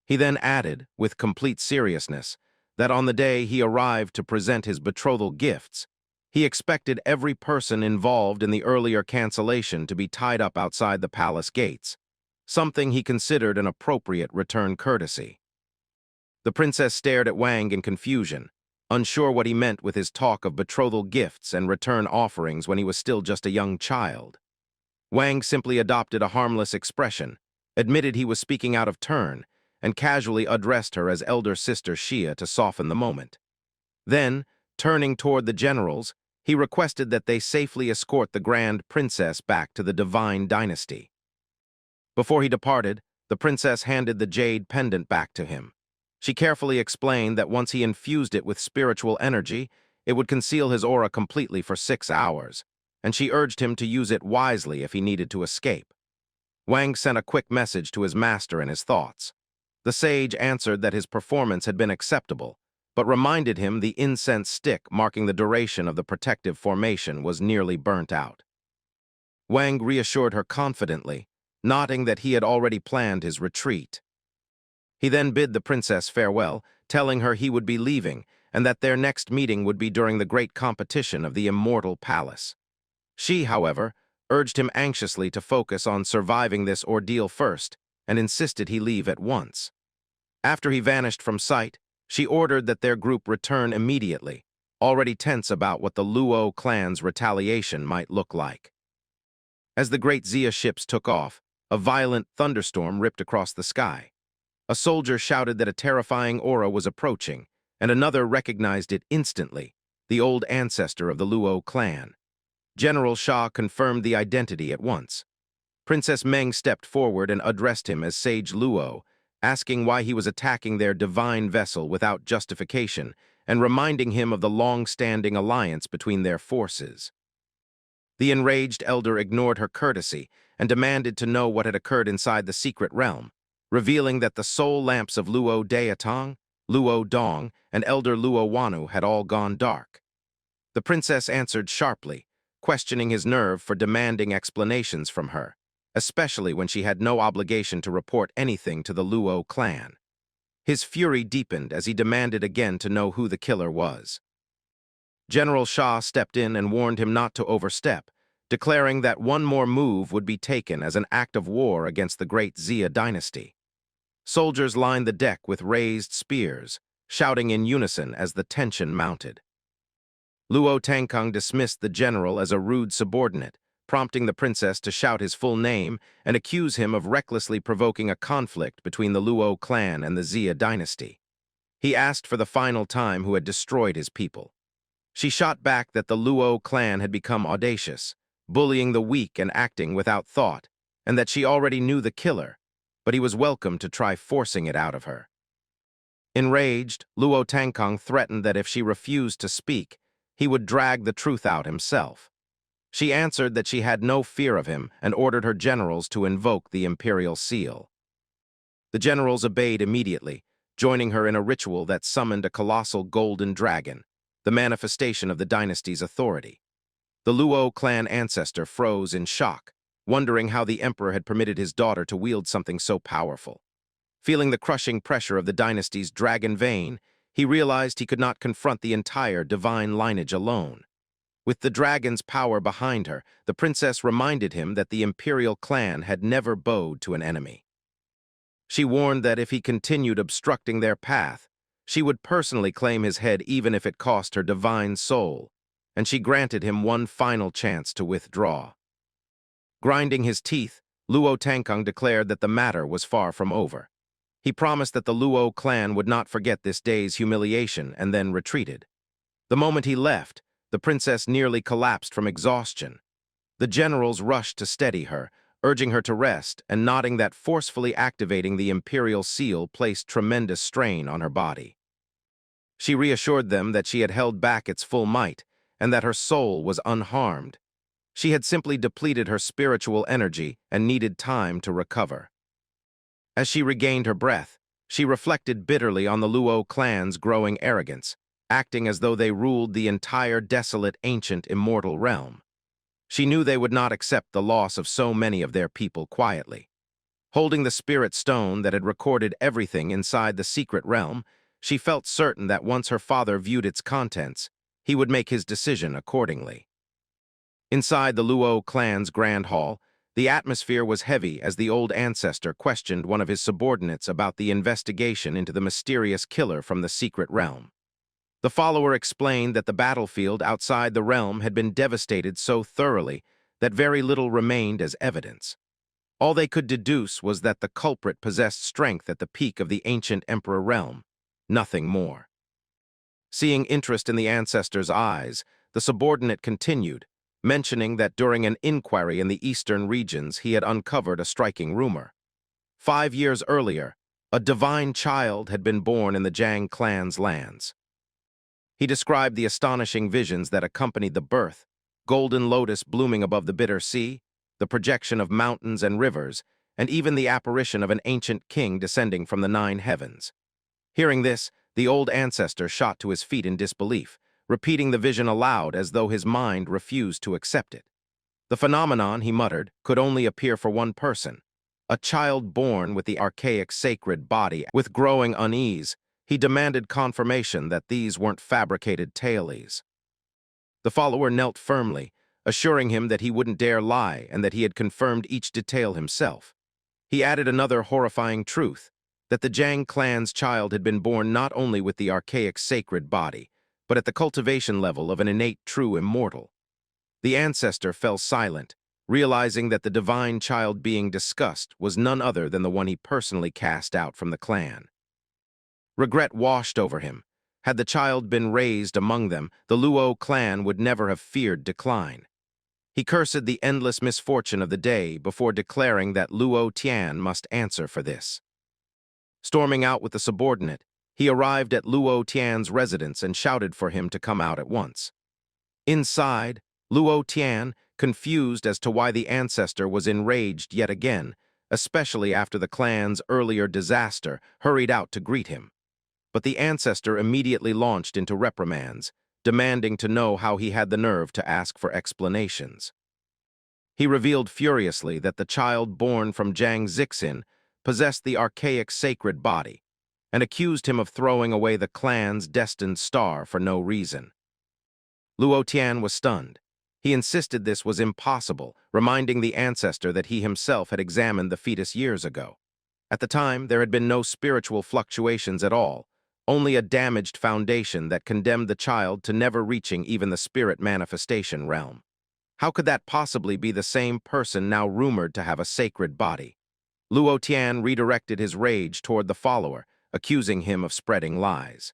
He then added, with complete seriousness, that on the day he arrived to present his betrothal gifts, he expected every person involved in the earlier cancellation to be tied up outside the palace gates, something he considered an appropriate return courtesy. The princess stared at Wang in confusion, unsure what he meant with his talk of betrothal gifts and return offerings when he was still just a young child. Wang simply adopted a harmless expression, admitted he was speaking out of turn, and casually addressed her as elder sister Xia to soften the moment. Then, turning toward the generals, he requested that they safely escort the grand princess back to the divine dynasty. Before he departed, the princess handed the jade pendant back to him. She carefully explained that once he infused it with spiritual energy, it would conceal his aura completely for 6 hours, and she urged him to use it wisely if he needed to escape. Wang sent a quick message to his master in his thoughts. The sage answered that his performance had been acceptable, but reminded him the incense stick marking the duration of the protective formation was nearly burnt out. Wang reassured her confidently, nodding that he had already planned his retreat. He then bid the princess farewell, telling her he would be leaving and that their next meeting would be during the great competition of the immortal palace. She, however, urged him anxiously to focus on surviving this ordeal first and insisted he leave at once. After he vanished from sight, she ordered that their group return immediately, already tense about what the Luo clan's retaliation might look like. As the Great Zia ships took off, a violent thunderstorm ripped across the sky. A soldier shouted that a terrifying aura was approaching, and another recognized it instantly, the old ancestor of the Luo clan. General Shah confirmed the identity at once. Princess Meng stepped forward and addressed him as Sage Luo, asking why he was attacking their divine vessel without justification and reminding him of the long-standing alliance between their forces. The enraged elder ignored her courtesy and demanded to know what had occurred inside the secret realm, revealing that the soul lamps of Luo Daetong, Luo Dong, and Elder Luo Wanu had all gone dark. The princess answered sharply, questioning his nerve for demanding explanations from her, especially when she had no obligation to report anything to the Luo clan. His fury deepened as he demanded again to know who the killer was. General Shah stepped in and warned him not to overstep, declaring that one more move would be taken as an act of war against the Great Zia dynasty. Soldiers lined the deck with raised spears, shouting in unison as the tension mounted. Luo Tangkang dismissed the general as a rude subordinate, prompting the princess to shout his full name and accuse him of recklessly provoking a conflict between the Luo clan and the Zia dynasty. He asked for the final time who had destroyed his people. She shot back that the Luo clan had become audacious, bullying the weak and acting without thought, and that she already knew the killer, but he was welcome to try forcing it out of her. Enraged, Luo Tangkang threatened that if she refused to speak, he would drag the truth out himself. She answered that she had no fear of him and ordered her generals to invoke the imperial seal. The generals obeyed immediately, joining her in a ritual that summoned a colossal golden dragon, the manifestation of the dynasty's authority. The Luo clan ancestor froze in shock, wondering how the emperor had permitted his daughter to wield something so powerful. Feeling the crushing pressure of the dynasty's dragon vein, he realized he could not confront the entire divine lineage alone. With the dragon's power behind her, the princess reminded him that the imperial clan had never bowed to an enemy. She warned that if he continued obstructing their path, she would personally claim his head even if it cost her divine soul, and she granted him one final chance to withdraw. Grinding his teeth, Luo Tangkang declared that the matter was far from over. He promised that the Luo clan would not forget this day's humiliation and then retreated. The moment he left, the princess nearly collapsed from exhaustion. The generals rushed to steady her, urging her to rest and nodding that forcefully activating the imperial seal placed tremendous strain on her body. She reassured them that she had held back its full might and that her soul was unharmed. She had simply depleted her spiritual energy and needed time to recover. As she regained her breath, she reflected bitterly on the Luo clan's growing arrogance, acting as though they ruled the entire desolate ancient immortal realm. She knew they would not accept the loss of so many of their people quietly. Holding the spirit stone that had recorded everything inside the secret realm, she felt certain that once her father viewed its contents, he would make his decision accordingly. Inside the Luo clan's grand hall, the atmosphere was heavy as the old ancestor questioned one of his subordinates about the investigation into the mysterious killer from the secret realm. The follower explained that the battlefield outside the realm had been devastated so thoroughly that very little remained as evidence. All they could deduce was that the culprit possessed strength at the peak of the ancient Emperor realm, nothing more. Seeing interest in the ancestor's eyes, the subordinate continued, mentioning that during an inquiry in the eastern regions he had uncovered a striking rumor. 5 years earlier, a divine child had been born in the Zhang clan's lands. He described the astonishing visions that accompanied the birth, golden lotus blooming above the bitter sea, the projection of mountains and rivers, and even the apparition of an ancient king descending from the 9 heavens. Hearing this, the old ancestor shot to his feet in disbelief, repeating the vision aloud as though his mind refused to accept it. The phenomenon, he muttered, could only appear for one person. A child born with the archaic sacred body. With growing unease, he demanded confirmation that these weren't fabricated tales. The follower knelt firmly, assuring him that he wouldn't dare lie and that he had confirmed each detail himself. He added another horrifying truth, that the Zhang clan's child had been born not only with the archaic sacred body, but at the cultivation level of an innate true immortal. The ancestor fell silent, realizing that the divine child being discussed was none other than the one he personally cast out from the clan. Regret washed over him. Had the child been raised among them, the Luo clan would never have feared decline. He cursed the endless misfortune of the day before declaring that Luo Tian must answer for this. Storming out with the subordinate, he arrived at Luo Tian's residence and shouted for him to come out at once. Inside, Luo Tian, confused as to why the ancestor was enraged yet again, especially after the clan's earlier disaster, hurried out to greet him. But the ancestor immediately launched into reprimands, demanding to know how he had the nerve to ask for explanations. He revealed furiously that the child born from Zhang Zixin possessed the archaic sacred body, and accused him of throwing away the clan's destined star for no reason. Luo Tian was stunned. He insisted this was impossible, reminding the ancestor that he himself had examined the fetus years ago. At the time, there had been no spiritual fluctuations at all, only a damaged foundation that condemned the child to never reaching even the spirit manifestation realm. How could that possibly be the same person now rumored to have a sacred body? Luo Tian redirected his rage toward the follower, accusing him of spreading lies.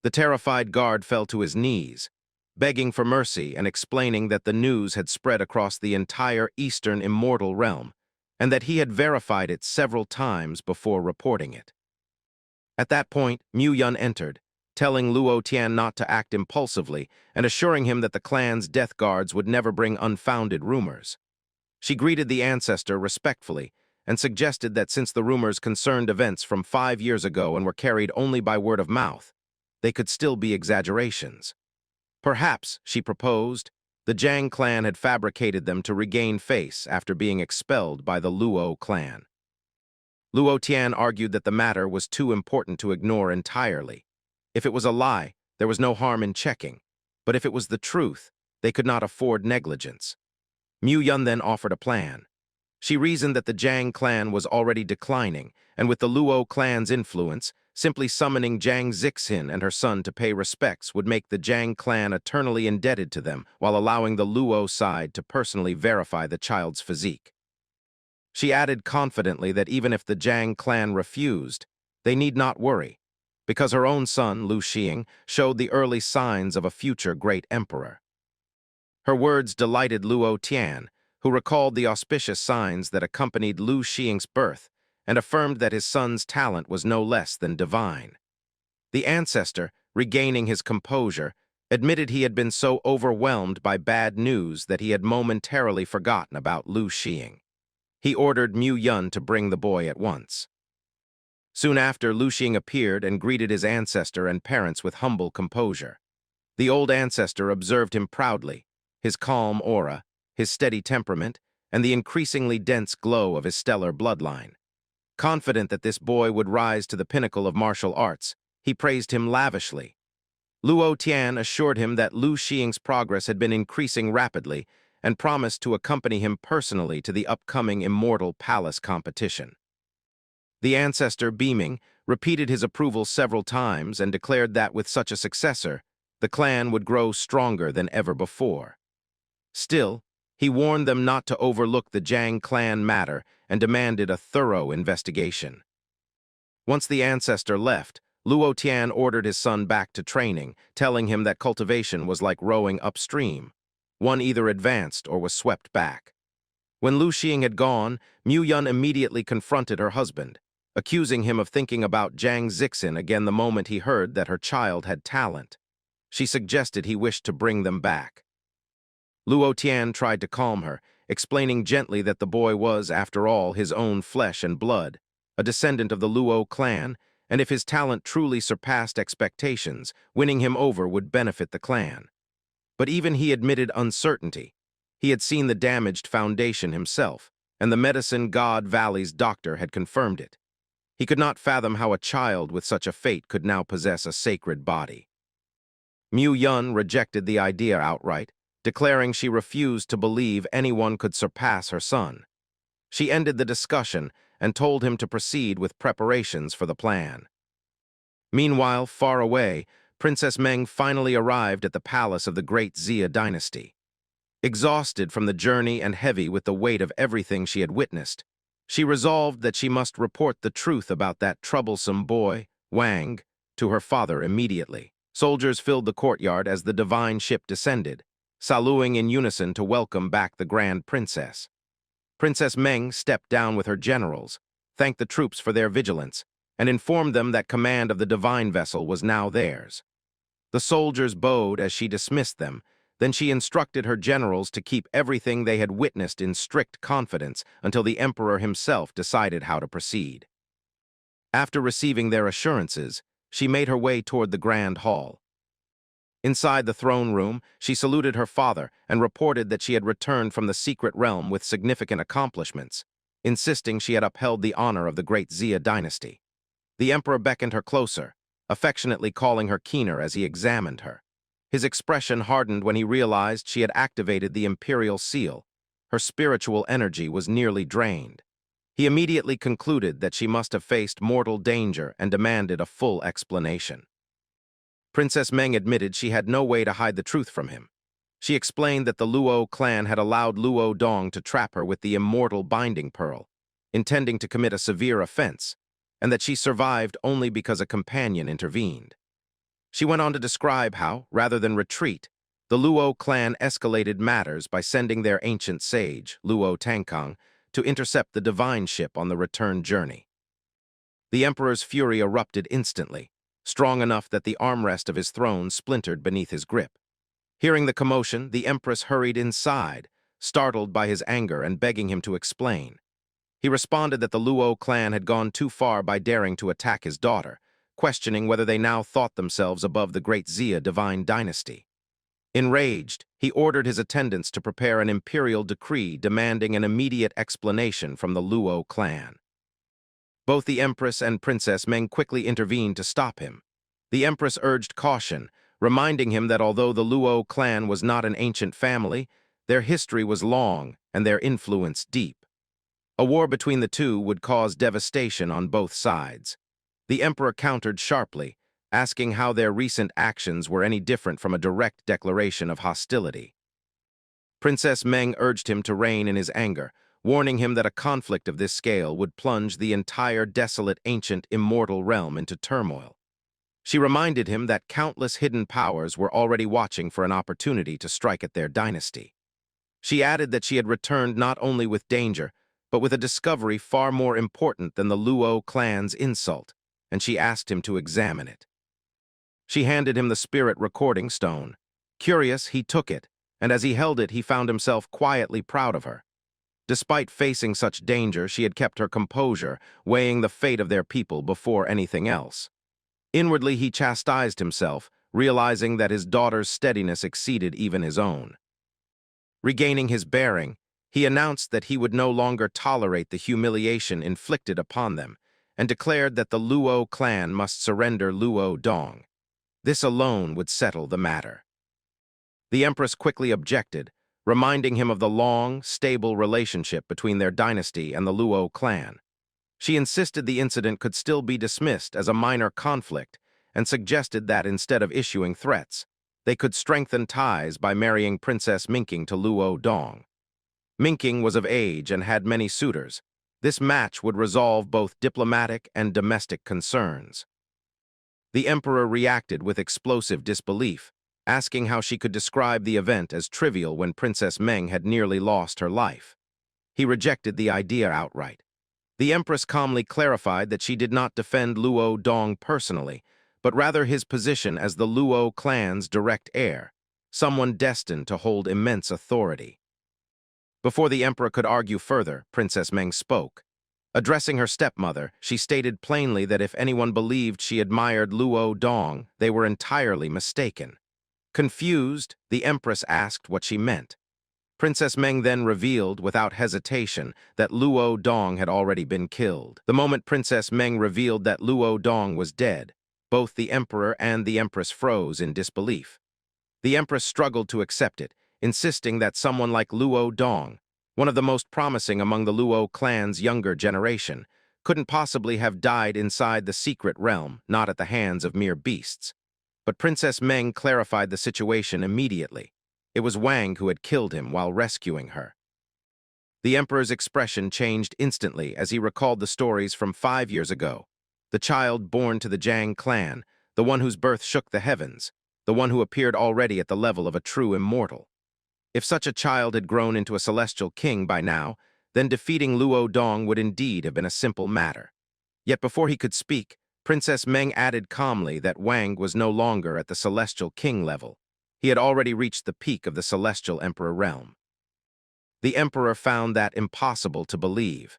The terrified guard fell to his knees, begging for mercy and explaining that the news had spread across the entire eastern immortal realm, and that he had verified it several times before reporting it. At that point, Mu Yun entered, telling Luo Tian not to act impulsively and assuring him that the clan's death guards would never bring unfounded rumors. She greeted the ancestor respectfully and suggested that since the rumors concerned events from 5 years ago and were carried only by word of mouth, they could still be exaggerations. Perhaps, she proposed, the Zhang clan had fabricated them to regain face after being expelled by the Luo clan. Luo Tian argued that the matter was too important to ignore entirely. If it was a lie, there was no harm in checking, but if it was the truth, they could not afford negligence. Mu Yun then offered a plan. She reasoned that the Zhang clan was already declining, and with the Luo clan's influence, simply summoning Zhang Zixin and her son to pay respects would make the Zhang clan eternally indebted to them while allowing the Luo side to personally verify the child's physique. She added confidently that even if the Zhang clan refused, they need not worry, because her own son, Lu Xing, showed the early signs of a future great emperor. Her words delighted Luo Tian, who recalled the auspicious signs that accompanied Lu Xing's birth and affirmed that his son's talent was no less than divine. The ancestor, regaining his composure, admitted he had been so overwhelmed by bad news that he had momentarily forgotten about Lu Xing. He ordered Mu Yun to bring the boy at once. Soon after, Lu Xing appeared and greeted his ancestor and parents with humble composure. The old ancestor observed him proudly, his calm aura, his steady temperament, and the increasingly dense glow of his stellar bloodline. Confident that this boy would rise to the pinnacle of martial arts, he praised him lavishly. Luo Tian assured him that Lu Xing's progress had been increasing rapidly and promised to accompany him personally to the upcoming Immortal Palace competition. The ancestor, beaming, repeated his approval several times and declared that with such a successor, the clan would grow stronger than ever before. Still, he warned them not to overlook the Zhang clan matter and demanded a thorough investigation. Once the ancestor left, Luo Tian ordered his son back to training, telling him that cultivation was like rowing upstream. One either advanced or was swept back. When Lu Xing had gone, Mu Yun immediately confronted her husband, accusing him of thinking about Zhang Zixin again the moment he heard that her child had talent. She suggested he wished to bring them back. Luo Tian tried to calm her, explaining gently that the boy was, after all, his own flesh and blood, a descendant of the Luo clan, and if his talent truly surpassed expectations, winning him over would benefit the clan. But even he admitted uncertainty. He had seen the damaged foundation himself, and the medicine god Valley's doctor had confirmed it. He could not fathom how a child with such a fate could now possess a sacred body. Mu Yun rejected the idea outright, declaring she refused to believe anyone could surpass her son. She ended the discussion and told him to proceed with preparations for the plan. Meanwhile, far away, Princess Meng finally arrived at the palace of the Great Zia dynasty. Exhausted from the journey and heavy with the weight of everything she had witnessed, she resolved that she must report the truth about that troublesome boy, Wang, to her father immediately. Soldiers filled the courtyard as the divine ship descended, saluting in unison to welcome back the Grand Princess. Princess Meng stepped down with her generals, thanked the troops for their vigilance, and informed them that command of the divine vessel was now theirs. The soldiers bowed as she dismissed them, then she instructed her generals to keep everything they had witnessed in strict confidence until the emperor himself decided how to proceed. After receiving their assurances, she made her way toward the grand hall. Inside the throne room, she saluted her father and reported that she had returned from the secret realm with significant accomplishments, insisting she had upheld the honor of the Great Zia dynasty. The emperor beckoned her closer, affectionately calling her keener as he examined her. His expression hardened when he realized she had activated the imperial seal. Her spiritual energy was nearly drained. He immediately concluded that she must have faced mortal danger and demanded a full explanation. Princess Meng admitted she had no way to hide the truth from him. She explained that the Luo clan had allowed Luo Dong to trap her with the immortal binding pearl, intending to commit a severe offense, and that she survived only because a companion intervened. She went on to describe how, rather than retreat, the Luo clan escalated matters by sending their ancient sage, Luo Tangkang, to intercept the divine ship on the return journey. The emperor's fury erupted instantly, strong enough that the armrest of his throne splintered beneath his grip. Hearing the commotion, the empress hurried inside, startled by his anger and begging him to explain. He responded that the Luo clan had gone too far by daring to attack his daughter, questioning whether they now thought themselves above the Great Zia divine dynasty. Enraged, he ordered his attendants to prepare an imperial decree demanding an immediate explanation from the Luo clan. Both the empress and Princess Meng quickly intervened to stop him. The empress urged caution, reminding him that although the Luo clan was not an ancient family, their history was long and their influence deep. A war between the two would cause devastation on both sides. The emperor countered sharply, asking how their recent actions were any different from a direct declaration of hostility. Princess Meng urged him to rein in his anger, warning him that a conflict of this scale would plunge the entire desolate ancient immortal realm into turmoil. She reminded him that countless hidden powers were already watching for an opportunity to strike at their dynasty. She added that she had returned not only with danger, but with a discovery far more important than the Luo clan's insult, and she asked him to examine it. She handed him the spirit recording stone. Curious, he took it, and as he held it, he found himself quietly proud of her. Despite facing such danger, she had kept her composure, weighing the fate of their people before anything else. Inwardly, he chastised himself, realizing that his daughter's steadiness exceeded even his own. Regaining his bearing, he announced that he would no longer tolerate the humiliation inflicted upon them, and declared that the Luo clan must surrender Luo Dong. This alone would settle the matter. The Empress quickly objected, reminding him of the long, stable relationship between their dynasty and the Luo clan. She insisted the incident could still be dismissed as a minor conflict and suggested that instead of issuing threats, they could strengthen ties by marrying Princess Minking to Luo Dong. Minking was of age and had many suitors. This match would resolve both diplomatic and domestic concerns. The Emperor reacted with explosive disbelief, asking how she could describe the event as trivial when Princess Meng had nearly lost her life. He rejected the idea outright. The Empress calmly clarified that she did not defend Luo Dong personally, but rather his position as the Luo clan's direct heir, someone destined to hold immense authority. Before the Emperor could argue further, Princess Meng spoke. Addressing her stepmother, she stated plainly that if anyone believed she admired Luo Dong, they were entirely mistaken. Confused, the Empress asked what she meant. Princess Meng then revealed, without hesitation, that Luo Dong had already been killed. The moment Princess Meng revealed that Luo Dong was dead, both the Emperor and the Empress froze in disbelief. The Empress struggled to accept it, insisting that someone like Luo Dong, one of the most promising among the Luo clan's younger generation, couldn't possibly have died inside the secret realm, not at the hands of mere beasts. But Princess Meng clarified the situation immediately. It was Wang who had killed him while rescuing her. The Emperor's expression changed instantly as he recalled the stories from 5 years ago. The child born to the Zhang clan, the one whose birth shook the heavens, the one who appeared already at the level of a true immortal. If such a child had grown into a celestial king by now, then defeating Luo Dong would indeed have been a simple matter. Yet before he could speak, Princess Meng added calmly that Wang was no longer at the celestial king level. He had already reached the peak of the celestial emperor realm. The Emperor found that impossible to believe.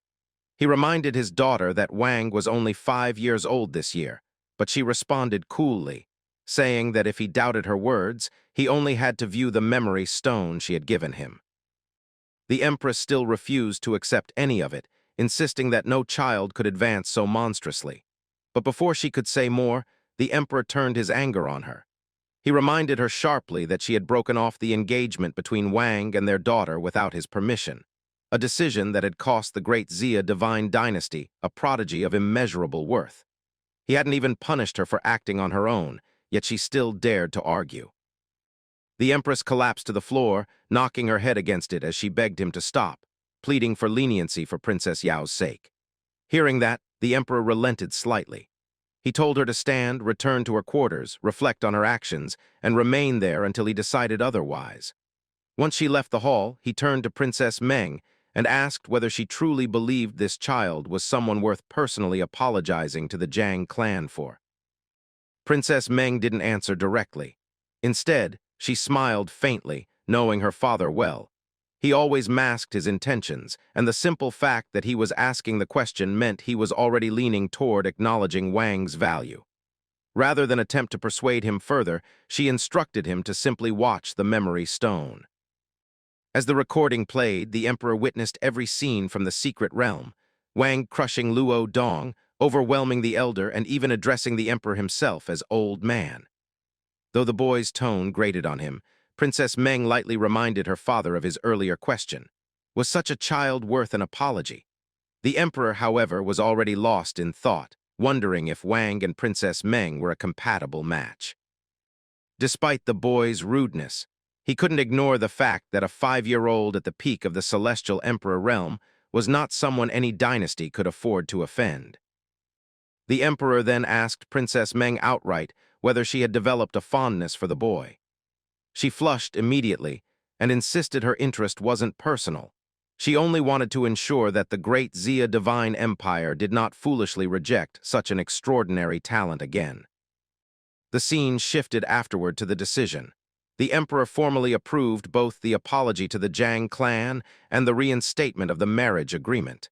He reminded his daughter that Wang was only 5 years old this year, but she responded coolly, saying that if he doubted her words, he only had to view the memory stone she had given him. The Empress still refused to accept any of it, insisting that no child could advance so monstrously. But before she could say more, the Emperor turned his anger on her. He reminded her sharply that she had broken off the engagement between Wang and their daughter without his permission, a decision that had cost the Great Zia divine dynasty a prodigy of immeasurable worth. He hadn't even punished her for acting on her own, yet she still dared to argue. The Empress collapsed to the floor, knocking her head against it as she begged him to stop, pleading for leniency for Princess Yao's sake. Hearing that, the Emperor relented slightly. He told her to stand, return to her quarters, reflect on her actions, and remain there until he decided otherwise. Once she left the hall, he turned to Princess Meng and asked whether she truly believed this child was someone worth personally apologizing to the Zhang clan for. Princess Meng didn't answer directly. Instead, she smiled faintly, knowing her father well. He always masked his intentions, and the simple fact that he was asking the question meant he was already leaning toward acknowledging Wang's value. Rather than attempt to persuade him further, she instructed him to simply watch the memory stone. As the recording played, the Emperor witnessed every scene from the secret realm, Wang crushing Luo Dong, overwhelming the elder, and even addressing the Emperor himself as old man. Though the boy's tone grated on him, Princess Meng lightly reminded her father of his earlier question. Was such a child worth an apology? The Emperor, however, was already lost in thought, wondering if Wang and Princess Meng were a compatible match. Despite the boy's rudeness, he couldn't ignore the fact that a 5-year-old at the peak of the celestial emperor realm was not someone any dynasty could afford to offend. The Emperor then asked Princess Meng outright whether she had developed a fondness for the boy. She flushed immediately and insisted her interest wasn't personal. She only wanted to ensure that the Great Zia divine empire did not foolishly reject such an extraordinary talent again. The scene shifted afterward to the decision. The Emperor formally approved both the apology to the Zhang clan and the reinstatement of the marriage agreement.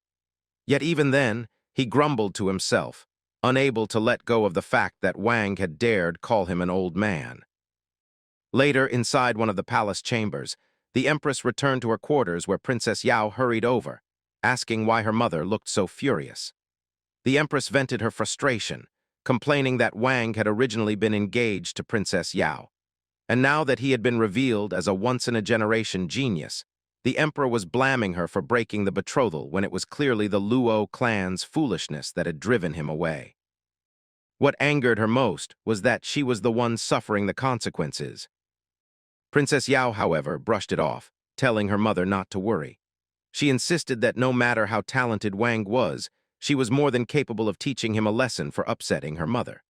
Yet even then, he grumbled to himself, unable to let go of the fact that Wang had dared call him an old man. Later, inside one of the palace chambers, The Empress returned to her quarters where Princess Yao hurried over, asking why her mother looked so furious. The Empress vented her frustration, complaining that Wang had originally been engaged to Princess Yao. And now that he had been revealed as a once-in-a-generation genius, the Emperor was blaming her for breaking the betrothal when it was clearly the Luo clan's foolishness that had driven him away. What angered her most was that she was the one suffering the consequences. Princess Yao, however, brushed it off, telling her mother not to worry. She insisted that no matter how talented Wang was, she was more than capable of teaching him a lesson for upsetting her mother.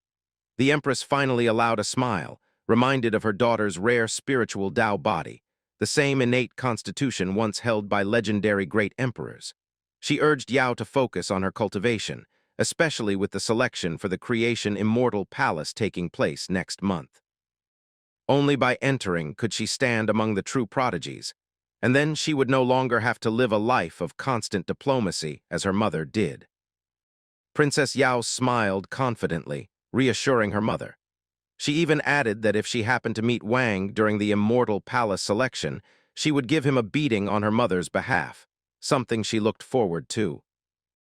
The Empress finally allowed a smile, reminded of her daughter's rare spiritual Tao body, the same innate constitution once held by legendary great emperors. She urged Yao to focus on her cultivation, especially with the selection for the Creation Immortal Palace taking place next month. Only by entering could she stand among the true prodigies, and then she would no longer have to live a life of constant diplomacy as her mother did. Princess Yao smiled confidently, reassuring her mother. She even added that if she happened to meet Wang during the Immortal Palace selection, she would give him a beating on her mother's behalf, something she looked forward to.